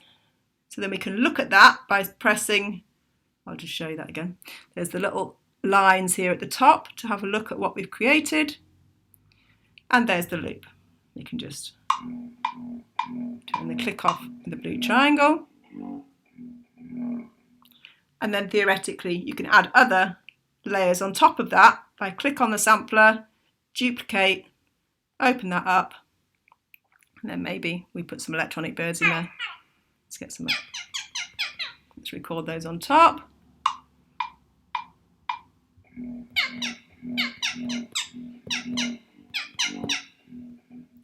So then we can look at that by pressing, I'll just show you that again. There's the little lines here at the top to have a look at what we've created. And there's the loop. You can just turn the click off the blue triangle. And then theoretically you can add other layers on top of that by click on the sampler, duplicate, open that up, and then maybe we put some electronic birds in there. Let's get some, let's record those on top.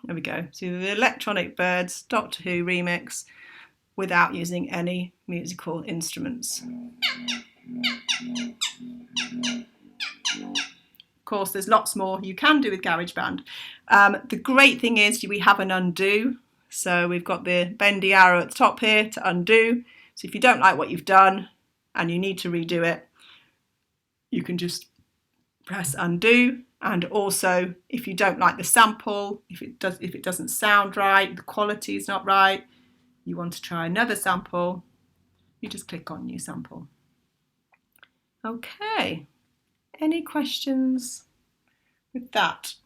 There we go. So the electronic birds Doctor Who remix without using any musical instruments. Of course, there's lots more you can do with Garageband. The great thing is we have an undo. So we've got the bendy arrow at the top here to undo. So if you don't like what you've done and you need to redo it, you can just press undo. And also, if you don't like the sample, if it doesn't sound right, the quality is not right, you want to try another sample, you just click on new sample. Okay, any questions with that?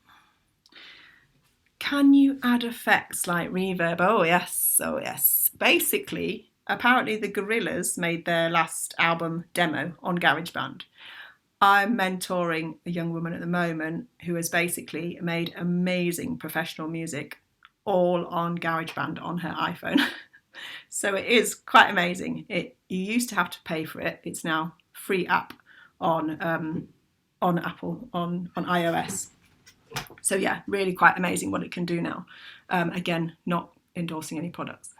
Can you add effects like reverb? Oh yes, oh yes. Basically, apparently the Gorillaz made their last album demo on Garageband. I'm mentoring a young woman at the moment who has basically made amazing professional music all on Garageband on her iPhone. So it is quite amazing. You used to have to pay for it. It's now free app on Apple, on iOS. So yeah, really quite amazing what it can do now. Again, not endorsing any products,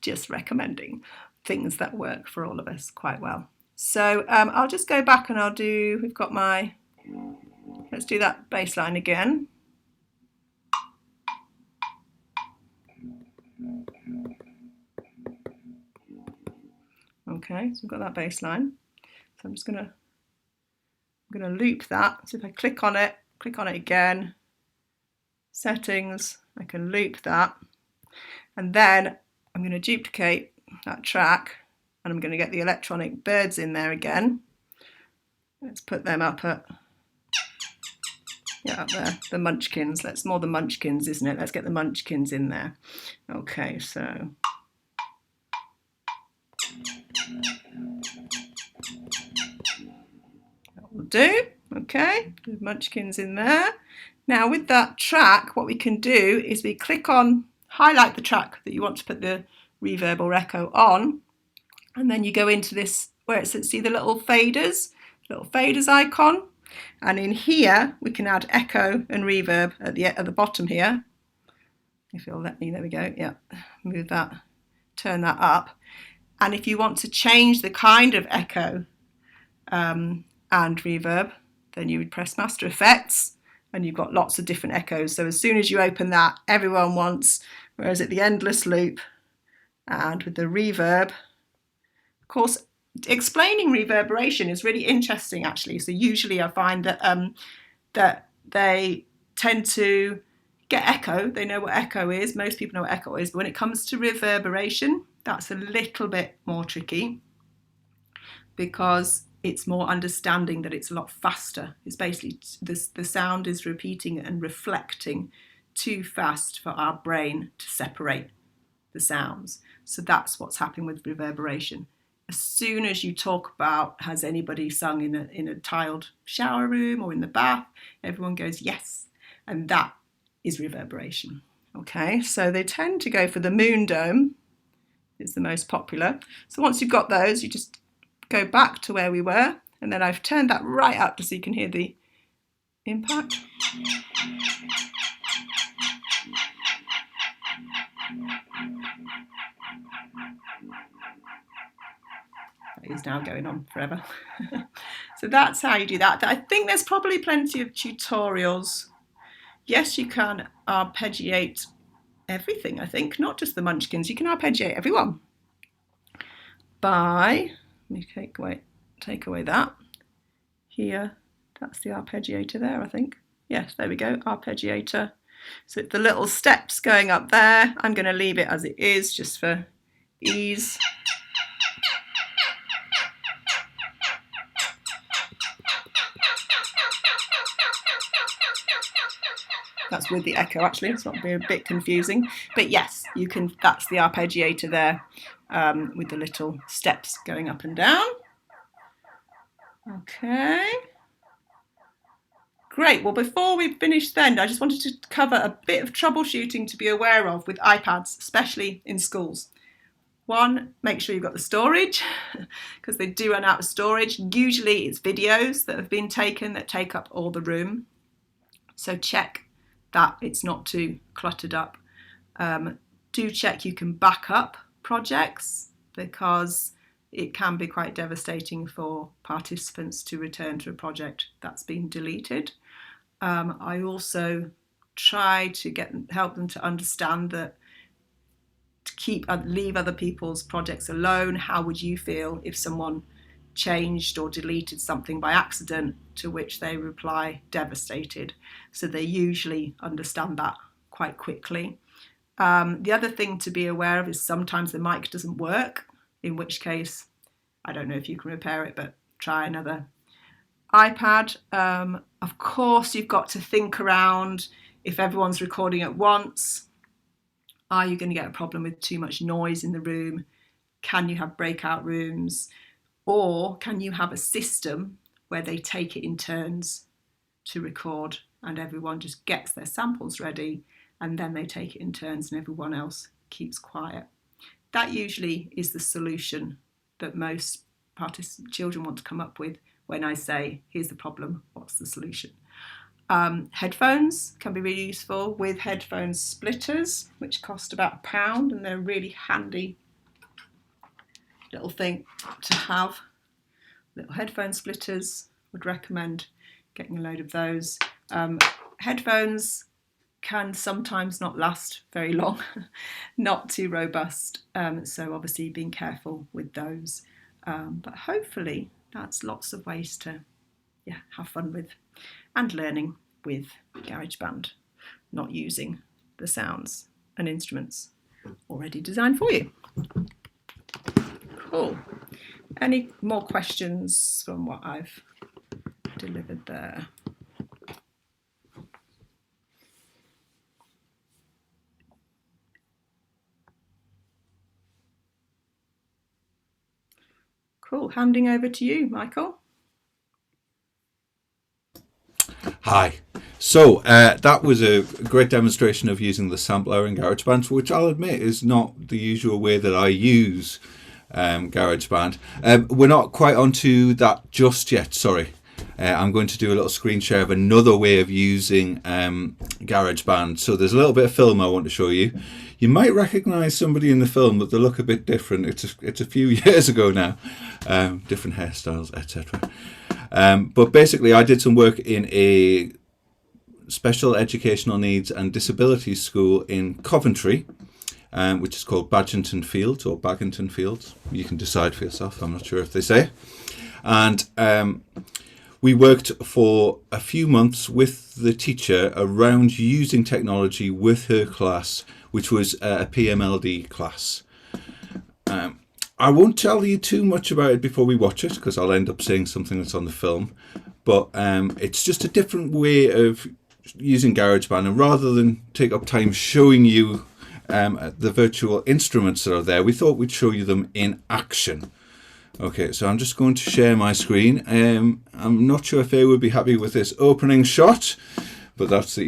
just recommending things that work for all of us quite well. So I'll just go back and we've got my Let's do that bass line again. Okay, so we've got that bass line. So I'm just gonna loop that. So if I click on it again, settings, I can loop that. And then I'm going to duplicate that track and I'm going to get the electronic birds in there again. Let's put them up at, yeah, up there, the Munchkins. That's more the Munchkins, isn't it? Let's get the Munchkins in there. Okay, so. That will do. Okay, the Munchkins in there. Now with that track, what we can do is we click on, highlight the track that you want to put the reverb or echo on, and then you go into this where it says, see the little faders icon, and in here we can add echo and reverb at the bottom here. If you'll let me, there we go. Yeah, move that, turn that up, and if you want to change the kind of echo and reverb, then you would press Master Effects. And you've got lots of different echoes. So as soon as you open that, everyone wants, whereas at the endless loop and with the reverb, of course, explaining reverberation is really interesting actually. So usually I find that that they tend to get echo. They know what echo is. Most people know what echo is. But when it comes to reverberation, that's a little bit more tricky because it's more understanding that it's a lot faster. It's basically the sound is repeating and reflecting too fast for our brain to separate the sounds. So that's what's happening with reverberation. As soon as you talk about, has anybody sung in a tiled shower room or in the bath, everyone goes yes, and that is reverberation. Okay, so they tend to go for the moon dome. It's the most popular. So once you've got those, you just go back to where we were, and then I've turned that right up so you can hear the impact. That is now going on forever. So that's how you do that. I think there's probably plenty of tutorials. Yes, you can arpeggiate everything, I think, not just the Munchkins. You can arpeggiate everyone by, let me take away that. Here, that's the arpeggiator there, I think. Yes, there we go, arpeggiator. So the little steps going up there, I'm going to leave it as it is just for ease. That's with the echo actually, it's not being a bit confusing. But yes, you can, that's the arpeggiator there with the little steps going up and down. Okay. Great, well before we finish then, I just wanted to cover a bit of troubleshooting to be aware of with iPads, especially in schools. One, make sure you've got the storage, because they do run out of storage. Usually it's videos that have been taken that take up all the room. So check that it's not too cluttered up. Do check you can back up projects, because it can be quite devastating for participants to return to a project that's been deleted. I also try to help them to understand that to leave other people's projects alone. How would you feel if someone changed or deleted something by accident, to which they reply devastated? So they usually understand that quite quickly. The other thing to be aware of is sometimes the mic doesn't work, in which case, I don't know if you can repair it, but try another iPad. Of course, you've got to think around if everyone's recording at once. Are you going to get a problem with too much noise in the room? Can you have breakout rooms? Or can you have a system where they take it in turns to record and everyone just gets their samples ready and then they take it in turns and everyone else keeps quiet? That usually is the solution that most children want to come up with when I say, here's the problem, what's the solution? Headphones can be really useful with headphone splitters, which cost about £1, and they're a really handy little thing to have. Little headphone splitters, would recommend getting a load of those. Headphones can sometimes not last very long, not too robust. So obviously being careful with those. But hopefully that's lots of ways to have fun with and learning with Garageband, not using the sounds and instruments already designed for you. Cool. Any more questions from what I've delivered there? Cool. Handing over to you, Michael. Hi. So that was a great demonstration of using the sampler in GarageBand, which I'll admit is not the usual way that I use GarageBand. We're not quite onto that just yet, sorry. I'm going to do a little screen share of another way of using GarageBand. So there's a little bit of film I want to show you. You might recognise somebody in the film, but they look a bit different. It's a few years ago now. Different hairstyles, etc. But basically, I did some work in a special educational needs and disabilities school in Coventry, which is called Badginton Fields or Baginton Fields. You can decide for yourself. I'm not sure if they say. And we worked for a few months with the teacher around using technology with her class, which was a PMLD class. I won't tell you too much about it before we watch it, because I'll end up saying something that's on the film. But it's just a different way of using GarageBand, and rather than take up time showing you the virtual instruments that are there, we thought we'd show you them in action. Okay, so I'm just going to share my screen. I'm not sure if they would be happy with this opening shot, but that's the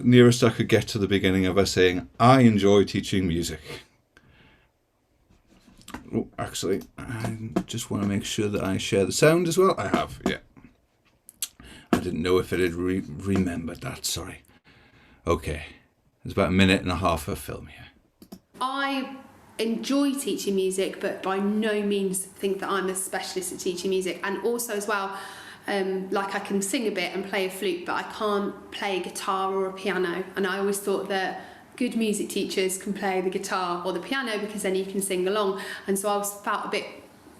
nearest I could get to the beginning of us saying, I enjoy teaching music. Oh, actually, I just want to make sure that I share the sound as well. I have, yeah. I didn't know if it had remembered that, sorry. Okay, there's about a minute and a half of film here. I enjoy teaching music, but by no means think that I'm a specialist at teaching music. And also as well, like I can sing a bit and play a flute, but I can't play a guitar or a piano. And I always thought that good music teachers can play the guitar or the piano because then you can sing along. And so I felt a bit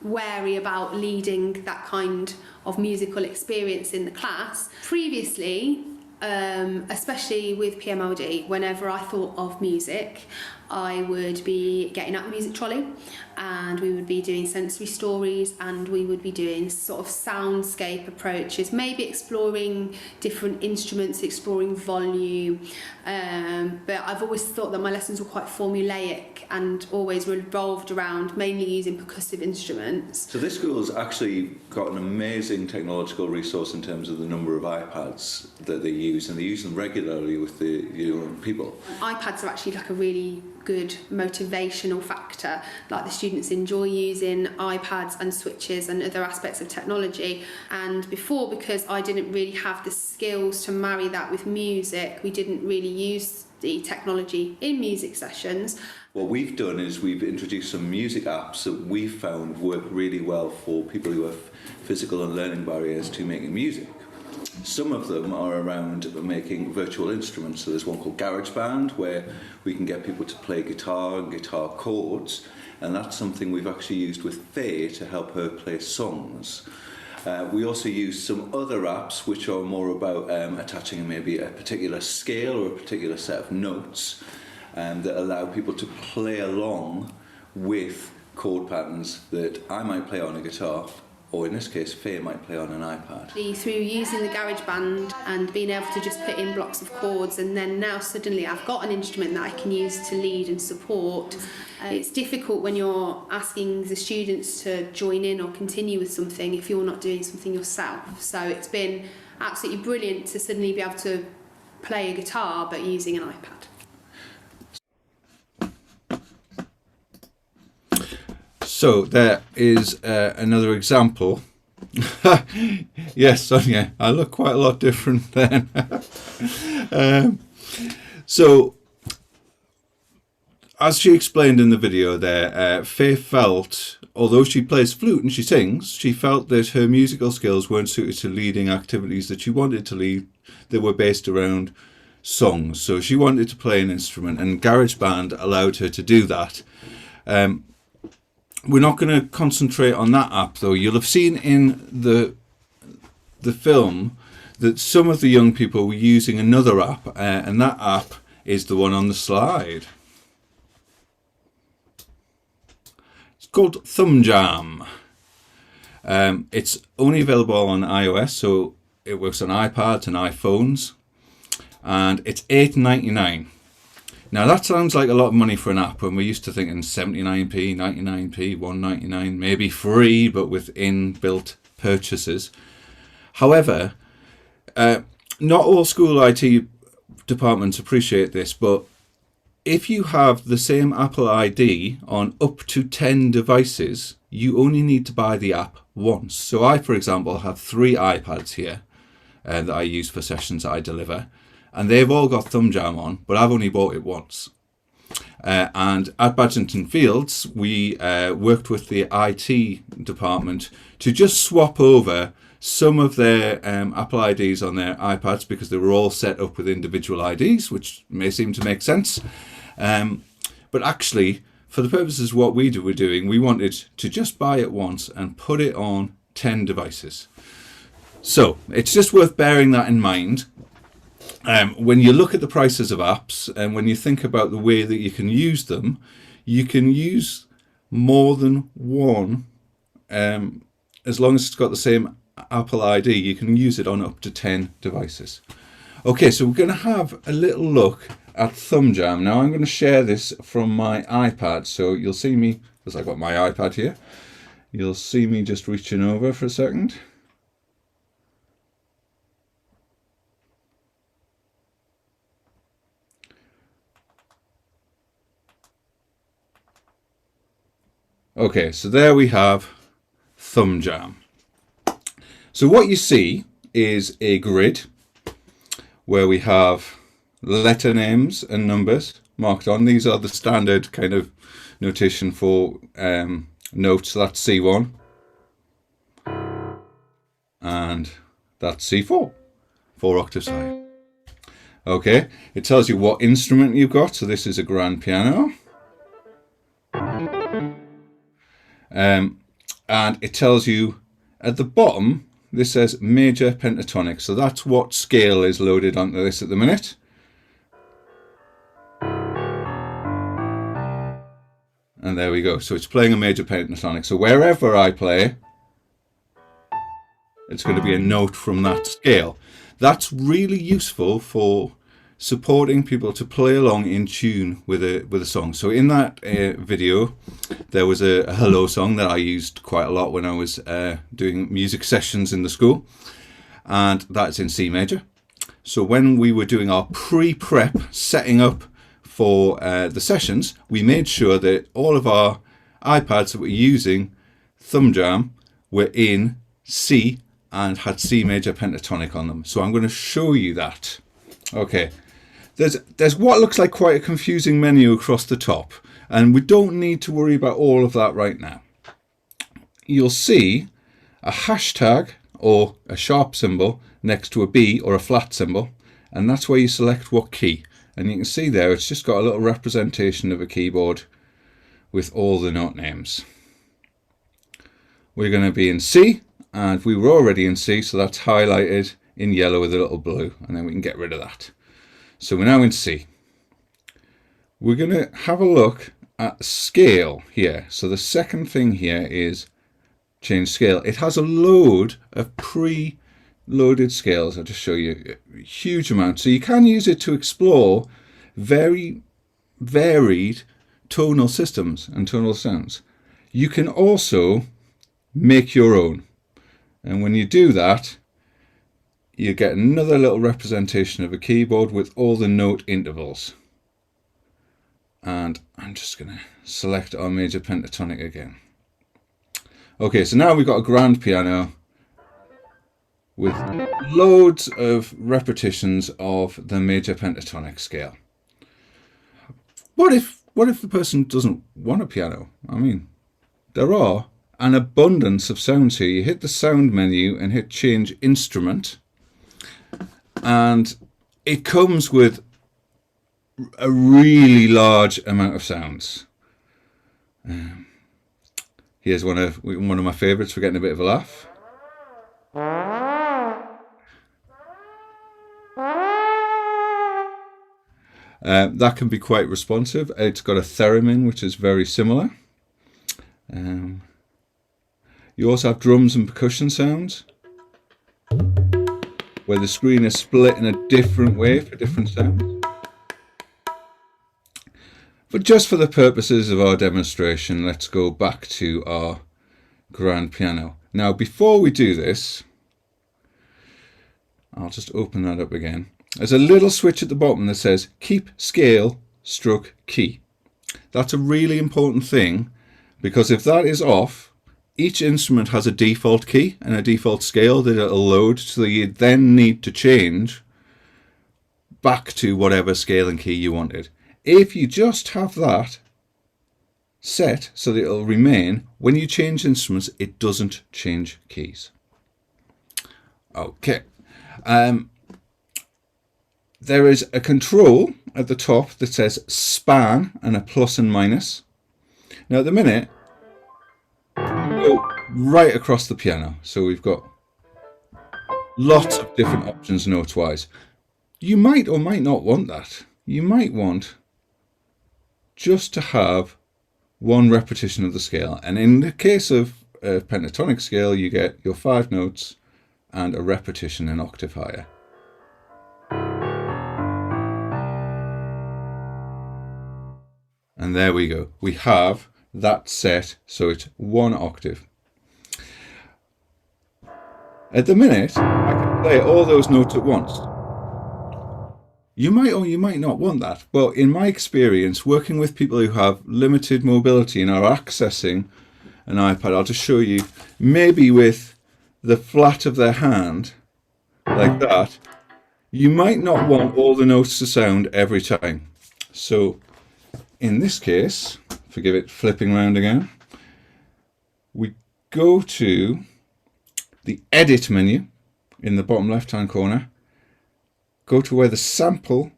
wary about leading that kind of musical experience in the class. Previously, especially with PMLD, whenever I thought of music, I would be getting out the music trolley and we would be doing sensory stories and we would be doing sort of soundscape approaches, maybe exploring different instruments, exploring volume. But I've always thought that my lessons were quite formulaic and always revolved around mainly using percussive instruments. So this school's actually got an amazing technological resource in terms of the number of iPads that they use, and they use them regularly with the young people. iPads are actually like a really good motivational factor. Like the students enjoy using iPads and switches and other aspects of technology. And before, because I didn't really have the skills to marry that with music, we didn't really use the technology in music sessions. What we've done is we've introduced some music apps that we've found work really well for people who have physical and learning barriers to making music. Some of them are around making virtual instruments. So there's one called Garageband where we can get people to play guitar and guitar chords, and that's something we've actually used with Faye to help her play songs. We also use some other apps which are more about attaching maybe a particular scale or a particular set of notes that allow people to play along with chord patterns that I might play on a guitar, or in this case, Faye might play on an iPad. Through using the Garageband and being able to just put in blocks of chords, and then now suddenly I've got an instrument that I can use to lead and support. It's difficult when you're asking the students to join in or continue with something if you're not doing something yourself. So it's been absolutely brilliant to suddenly be able to play a guitar but using an iPad. So there is another example. Yes, Sonia, I look quite a lot different then. So, as she explained in the video there, Faye felt although she plays flute and she sings, she felt that her musical skills weren't suited to leading activities that she wanted to lead that were based around songs. So she wanted to play an instrument, and Garageband allowed her to do that. We're not going to concentrate on that app, though. You'll have seen in the film that some of the young people were using another app, and that app is the one on the slide. It's called Thumb Jam. It's only available on iOS, so it works on iPads and iPhones, and it's $8.99. Now that sounds like a lot of money for an app when we're used to thinking 79p, 99p, $1.99, maybe free, but with inbuilt purchases. However, not all school IT departments appreciate this, but if you have the same Apple ID on up to 10 devices, you only need to buy the app once. So I, for example, have 3 iPads here that I use for sessions that I deliver, and they've all got Thumb Jam on, but I've only bought it once. And at Badgington Fields, we worked with the IT department to just swap over some of their Apple IDs on their iPads, because they were all set up with individual IDs, which may seem to make sense. But actually, for the purposes of what we were doing, we wanted to just buy it once and put it on 10 devices. So it's just worth bearing that in mind. When you look at the prices of apps, and when you think about the way that you can use them, you can use more than one. As long as it's got the same Apple ID, you can use it on up to 10 devices. Okay, so we're going to have a little look at Thumb Jam. Now I'm going to share this from my iPad, so you'll see me, because I've got my iPad here, you'll see me just reaching over for a second. Okay, so there we have Thumb Jam. So what you see is a grid where we have letter names and numbers marked on. These are the standard kind of notation for notes. That's C1 and that's C4, 4 octaves high. Okay, it tells you what instrument you've got. So this is a grand piano. And it tells you at the bottom, this says major pentatonic. So that's what scale is loaded onto this at the minute. And there we go. So it's playing a major pentatonic. So wherever I play, it's going to be a note from that scale. That's really useful for supporting people to play along in tune with a song. So in that video, there was a hello song that I used quite a lot when I was doing music sessions in the school, and that's in C major. So when we were doing our pre-prep setting up for the sessions, we made sure that all of our iPads that we're using Thumb Jam were in C and had C major pentatonic on them. So I'm going to show you that. Okay. There's what looks like quite a confusing menu across the top, and we don't need to worry about all of that right now. You'll see a hashtag or a sharp symbol next to a B or a flat symbol, and that's where you select what key. And you can see there it's just got a little representation of a keyboard with all the note names. We're going to be in C, and we were already in C, so that's highlighted in yellow with a little blue, and then we can get rid of that. So we're now in C. We're going to have a look at scale here. So the second thing here is change scale. It has a load of pre-loaded scales. I'll just show you a huge amount. So you can use it to explore very varied tonal systems and tonal sounds. You can also make your own. And when you do that, you get another little representation of a keyboard with all the note intervals. And I'm just going to select our major pentatonic again. Okay, so now we've got a grand piano with loads of repetitions of the major pentatonic scale. What if the person doesn't want a piano? I mean, there are an abundance of sounds here. You hit the sound menu and hit change instrument, and it comes with a really large amount of sounds. Here's one of my favorites for getting a bit of a laugh. That can be quite responsive. It's got a theremin, which is very similar. You also have drums and percussion sounds, where the screen is split in a different way for different sounds. But just for the purposes of our demonstration, let's go back to our grand piano. Now, before we do this, I'll just open that up again. There's a little switch at the bottom that says keep scale stroke key. That's a really important thing, because if that is off, each instrument has a default key and a default scale that it'll load, so you then need to change back to whatever scale and key you wanted. If you just have that set so that it'll remain, when you change instruments, it doesn't change keys. Okay. There is a control at the top that says span and a plus and minus. Now at the minute, go right across the piano, so we've got lots of different options notes wise. You might or might not want that. You might want just to have one repetition of the scale, and in the case of a pentatonic scale, you get your 5 notes and a repetition an octave higher. And there we go. We have that set, so it's 1 octave. At the minute, I can play all those notes at once. You might or you might not want that, but in my experience, working with people who have limited mobility and are accessing an iPad, I'll just show you, maybe with the flat of their hand, like that, you might not want all the notes to sound every time. So in this case, forgive it flipping around again, we go to the edit menu in the bottom left hand corner, go to where the sample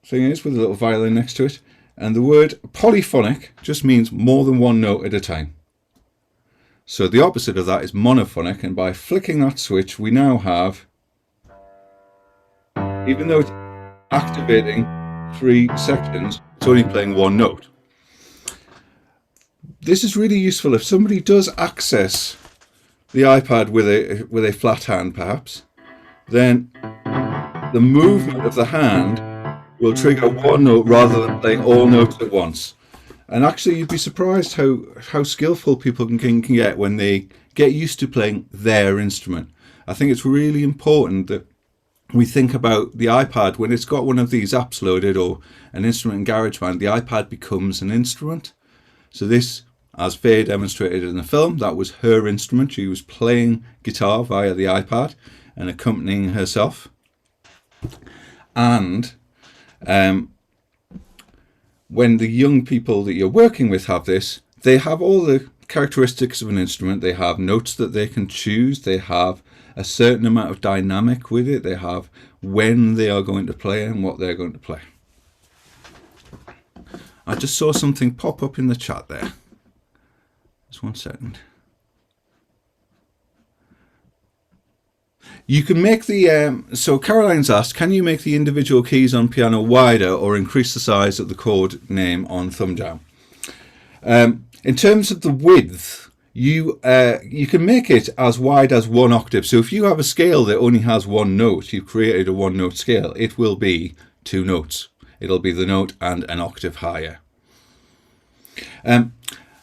thing is with a little violin next to it, and the word polyphonic just means more than 1 note at a time. So the opposite of that is monophonic, and by flicking that switch we now have, even though it's activating 3 sections, it's only playing 1 note. This is really useful if somebody does access the iPad with a flat hand perhaps, then the movement of the hand will trigger 1 note rather than playing all notes at once. And actually you'd be surprised how skillful people can get when they get used to playing their instrument. I think it's really important that we think about the iPad when it's got one of these apps loaded or an instrument in Garageband. The iPad becomes an instrument. So this, as Faye demonstrated in the film, that was her instrument. She was playing guitar via the iPad and accompanying herself. And when the young people that you're working with have this, they have all the characteristics of an instrument. They have notes that they can choose. They have a certain amount of dynamic with it. They have when they are going to play and what they're going to play. I just saw something pop up in the chat there. Just 1 second. You can make the, so Caroline's asked, can you make the individual keys on piano wider or increase the size of the chord name on thumb jam? In terms of the width, you can make it as wide as 1 octave. So if you have a scale that only has 1 note, you've created a 1 note scale, it will be 2 notes. It'll be the note and an octave higher.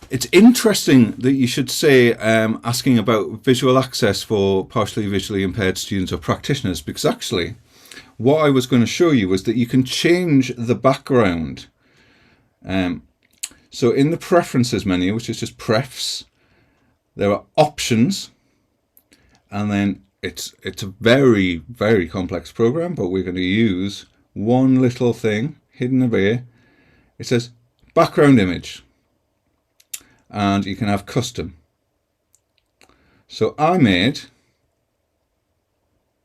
It's interesting that you should say asking about visual access for partially visually impaired students or practitioners, because actually what I was going to show you was that you can change the background. So in the preferences menu, which is just prefs, there are options, and then it's a very, very complex program, but we're going to use one little thing hidden away. It says background image. and you can have custom. So I made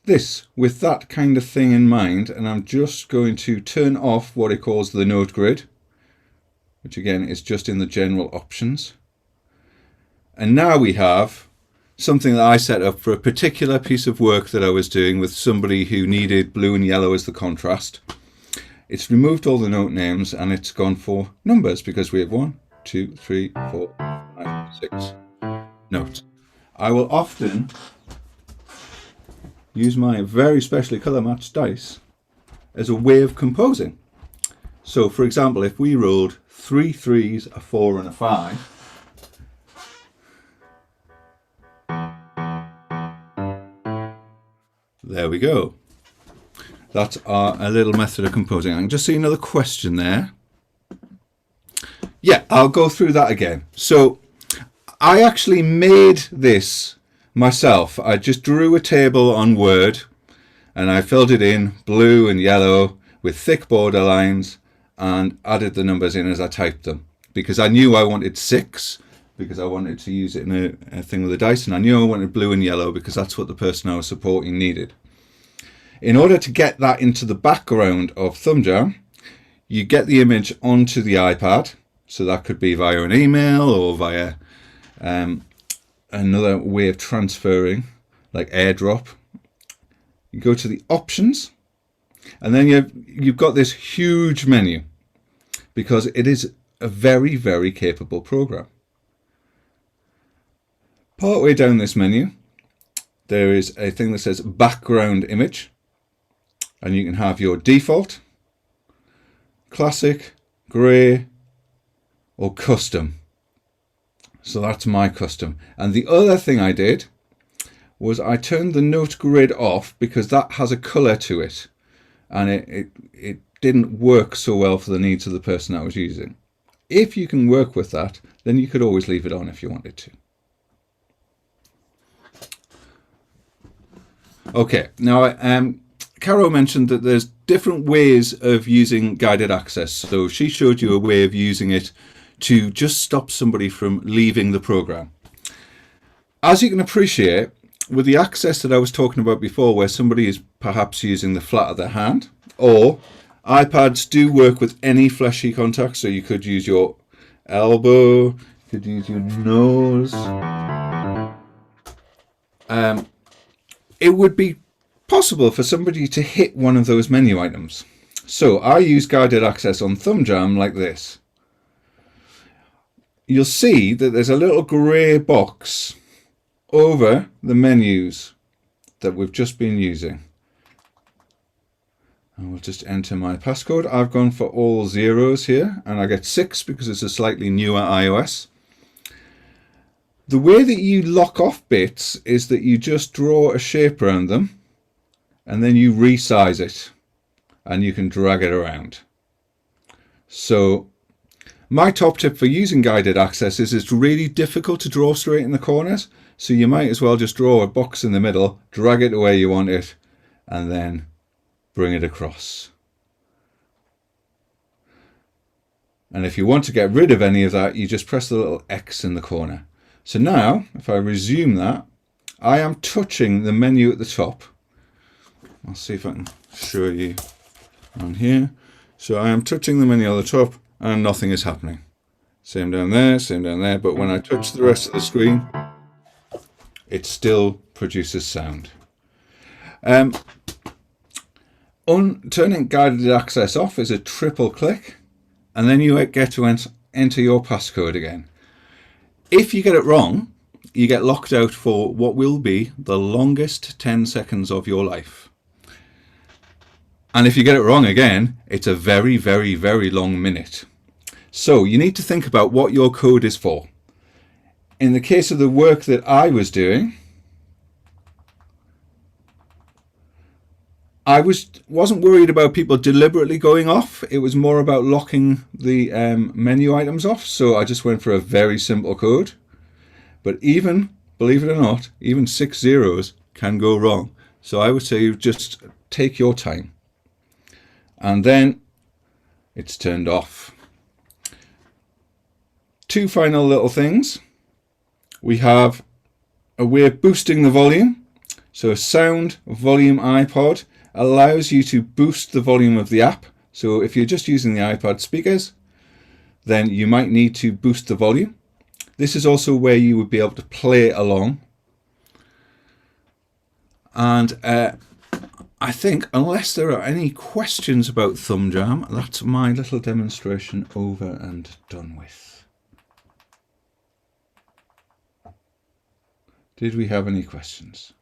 this with that kind of thing in mind, and I'm just going to turn off what it calls the note grid, which again is just in the general options. And now we have something that I set up for a particular piece of work that I was doing with somebody who needed blue and yellow as the contrast. It's removed all the note names and it's gone for numbers, because we have 1, 2, 3, 4, 5, 6 notes. I will often use my very specially colour matched dice as a way of composing. So for example, if we rolled 3 3s, a 4 and a 5, there we go. That's a little method of composing. I can just see another question there. Yeah, I'll go through that again. So I actually made this myself. I just drew a table on Word and I filled it in blue and yellow with thick border lines and added the numbers in as I typed them, because I knew I wanted 6, because I wanted to use it in a thing with the dice, and I knew I wanted blue and yellow because that's what the person I was supporting needed. In order to get that into the background of ThumbJam, you get the image onto the iPad, so that could be via an email or via another way of transferring, like AirDrop. You go to the options, and then you've got this huge menu, because it is a very, very capable program. Partway down this menu, there is a thing that says background image, and you can have your default, classic, grey, or custom. So that's my custom. And the other thing I did was I turned the note grid off, because that has a colour to it, and it didn't work so well for the needs of the person I was using. If you can work with that, then you could always leave it on if you wanted to. Okay, now Caro mentioned that there's different ways of using guided access. So she showed you a way of using it to just stop somebody from leaving the program. As you can appreciate, with the access that I was talking about before, where somebody is perhaps using the flat of their hand, or iPads do work with any fleshy contact, so you could use your elbow, you could use your nose. It would be possible for somebody to hit one of those menu items. So I use guided access on ThumbJam like this. You'll see that there's a little grey box over the menus that we've just been using. And we'll just enter my passcode. I've gone for all zeros here, and I get 6 because it's a slightly newer iOS. The way that you lock off bits is that you just draw a shape around them, and then you resize it, and you can drag it around. So my top tip for using guided access is it's really difficult to draw straight in the corners, so you might as well just draw a box in the middle, drag it to where you want it, and then bring it across. And if you want to get rid of any of that, you just press the little X in the corner. So now, if I resume that, I am touching the menu at the top. I'll see if I can show you on here. So I am touching the menu on the top and nothing is happening. Same down there, but when I touch the rest of the screen, it still produces sound. Turning guided access off is a triple click, and then you get to enter your passcode again. If you get it wrong, you get locked out for what will be the longest 10 seconds of your life. And if you get it wrong again, it's a very, very, very long minute. So you need to think about what your code is for. In the case of the work that I was doing, I wasn't worried about people deliberately going off. It was more about locking the menu items off. So I just went for a very simple code. But even, believe it or not, even 6 zeros can go wrong. So I would say just take your time. And then it's turned off. two final little things. We have a way of boosting the volume. So a sound volume iPod allows you to boost the volume of the app. So if you're just using the iPod speakers, then you might need to boost the volume. This is also where you would be able to play along. And I think, unless there are any questions about ThumbJam, that's my little demonstration over and done with. Did we have any questions?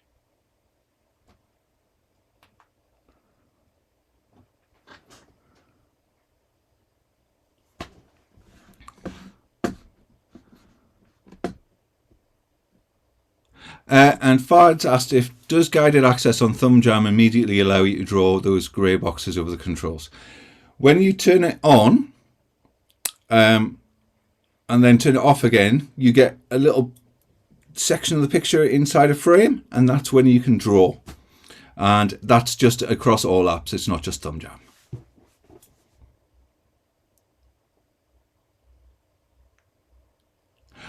And Fard's asked does guided access on ThumbJam immediately allow you to draw those grey boxes over the controls? When you turn it on and then turn it off again, you get a little section of the picture inside a frame, and that's when you can draw. And that's just across all apps, it's not just ThumbJam.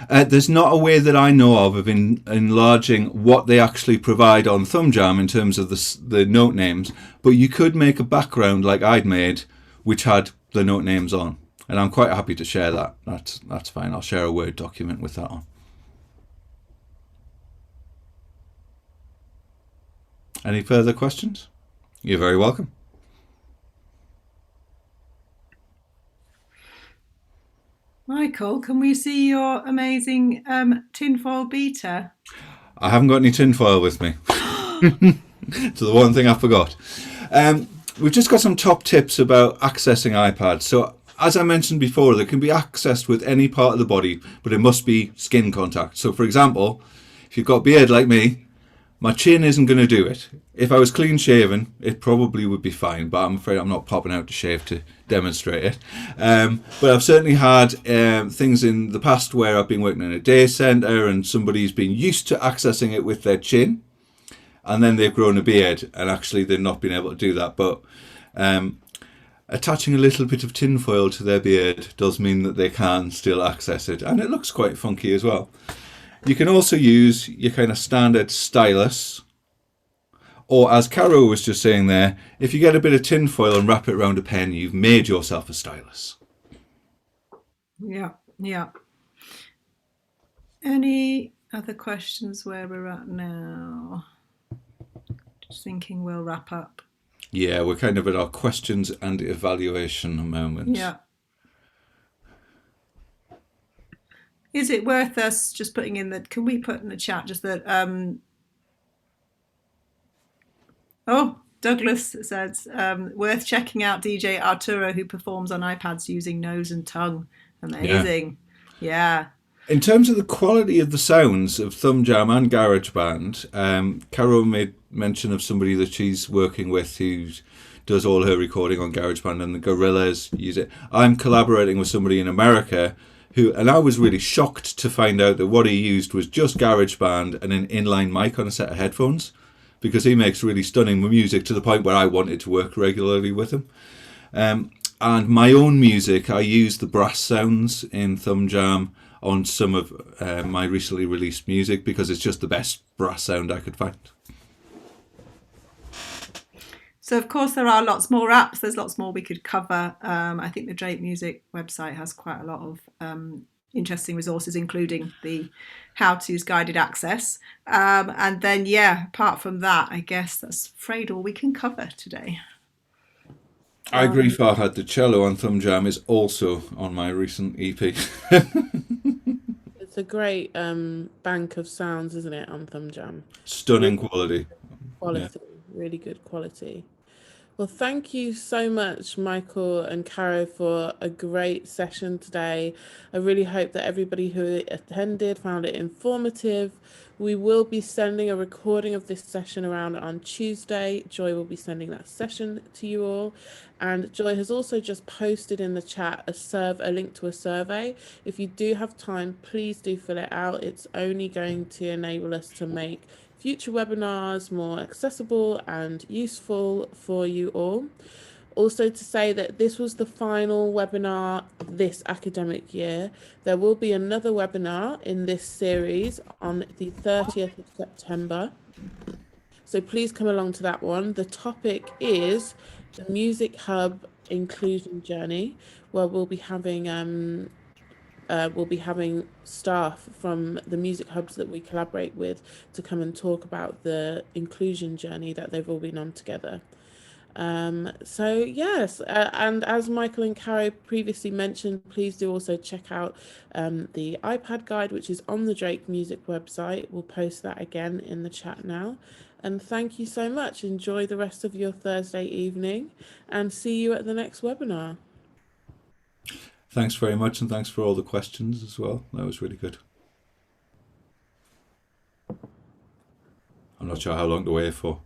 There's not a way that I know of enlarging what they actually provide on ThumbJam in terms of the note names, but you could make a background like I'd made, which had the note names on, and I'm quite happy to share that. That's fine. I'll share a Word document with that on. Any further questions? You're very welcome. Michael, can we see your amazing tinfoil beater? I haven't got any tinfoil with me. So the one thing I forgot. We've just got some top tips about accessing iPads. So as I mentioned before, they can be accessed with any part of the body, but it must be skin contact. So for example, if you've got beard like me, my chin isn't going to do it. If I was clean shaven, it probably would be fine, but I'm afraid I'm not popping out to shave to demonstrate it. But I've certainly had things in the past where I've been working in a day centre and somebody's been used to accessing it with their chin, and then they've grown a beard and actually they've not been able to do that. But attaching a little bit of tinfoil to their beard does mean that they can still access it, and it looks quite funky as well. You can also use your kind of standard stylus, or as Caro was just saying there, if you get a bit of tinfoil and wrap it around a pen, you've made yourself a stylus. Yeah. Any other questions where we're at now? Just thinking we'll wrap up. Yeah, we're kind of at our questions and evaluation moment. Yeah. Is it worth us just putting in that? Can we put in the chat just that? Douglas says worth checking out DJ Arturo, who performs on iPads using nose and tongue. Amazing. Yeah. In terms of the quality of the sounds of ThumbJam and Garageband, Caro made mention of somebody that she's working with who does all her recording on Garageband, and the Gorillas use it. I'm collaborating with somebody in America and I was really shocked to find out that what he used was just GarageBand and an inline mic on a set of headphones, because he makes really stunning music to the point where I wanted to work regularly with him. And my own music, I use the brass sounds in ThumbJam on some of my recently released music because it's just the best brass sound I could find. So, of course, there are lots more apps. There's lots more we could cover. I think the Drake Music website has quite a lot of interesting resources, including the how-to's guided access. And then, apart from that, I guess that's afraid all we can cover today. I agree, Farhad. The cello on ThumbJam is also on my recent EP. It's a great bank of sounds, isn't it, on ThumbJam? Stunning quality. Really good quality. Well, thank you so much, Michael and Caro, for a great session today. I really hope that everybody who attended found it informative. We will be sending a recording of this session around on Tuesday. Joy will be sending that session to you all. And Joy has also just posted in the chat a link to a survey. If you do have time, please do fill it out. It's only going to enable us to make future webinars more accessible and useful for you all. Also to say that this was the final webinar this academic year. There will be another webinar in this series on the 30th of September. So please come along to that one. The topic is the Music Hub Inclusion Journey, where we'll be having staff from the music hubs that we collaborate with to come and talk about the inclusion journey that they've all been on together. So yes, and as Michael and Caro previously mentioned, please do also check out the iPad guide, which is on the Drake Music website. We'll post that again in the chat now. And thank you so much. Enjoy the rest of your Thursday evening and see you at the next webinar. Thanks very much, and thanks for all the questions as well. That was really good. I'm not sure how long to wait for.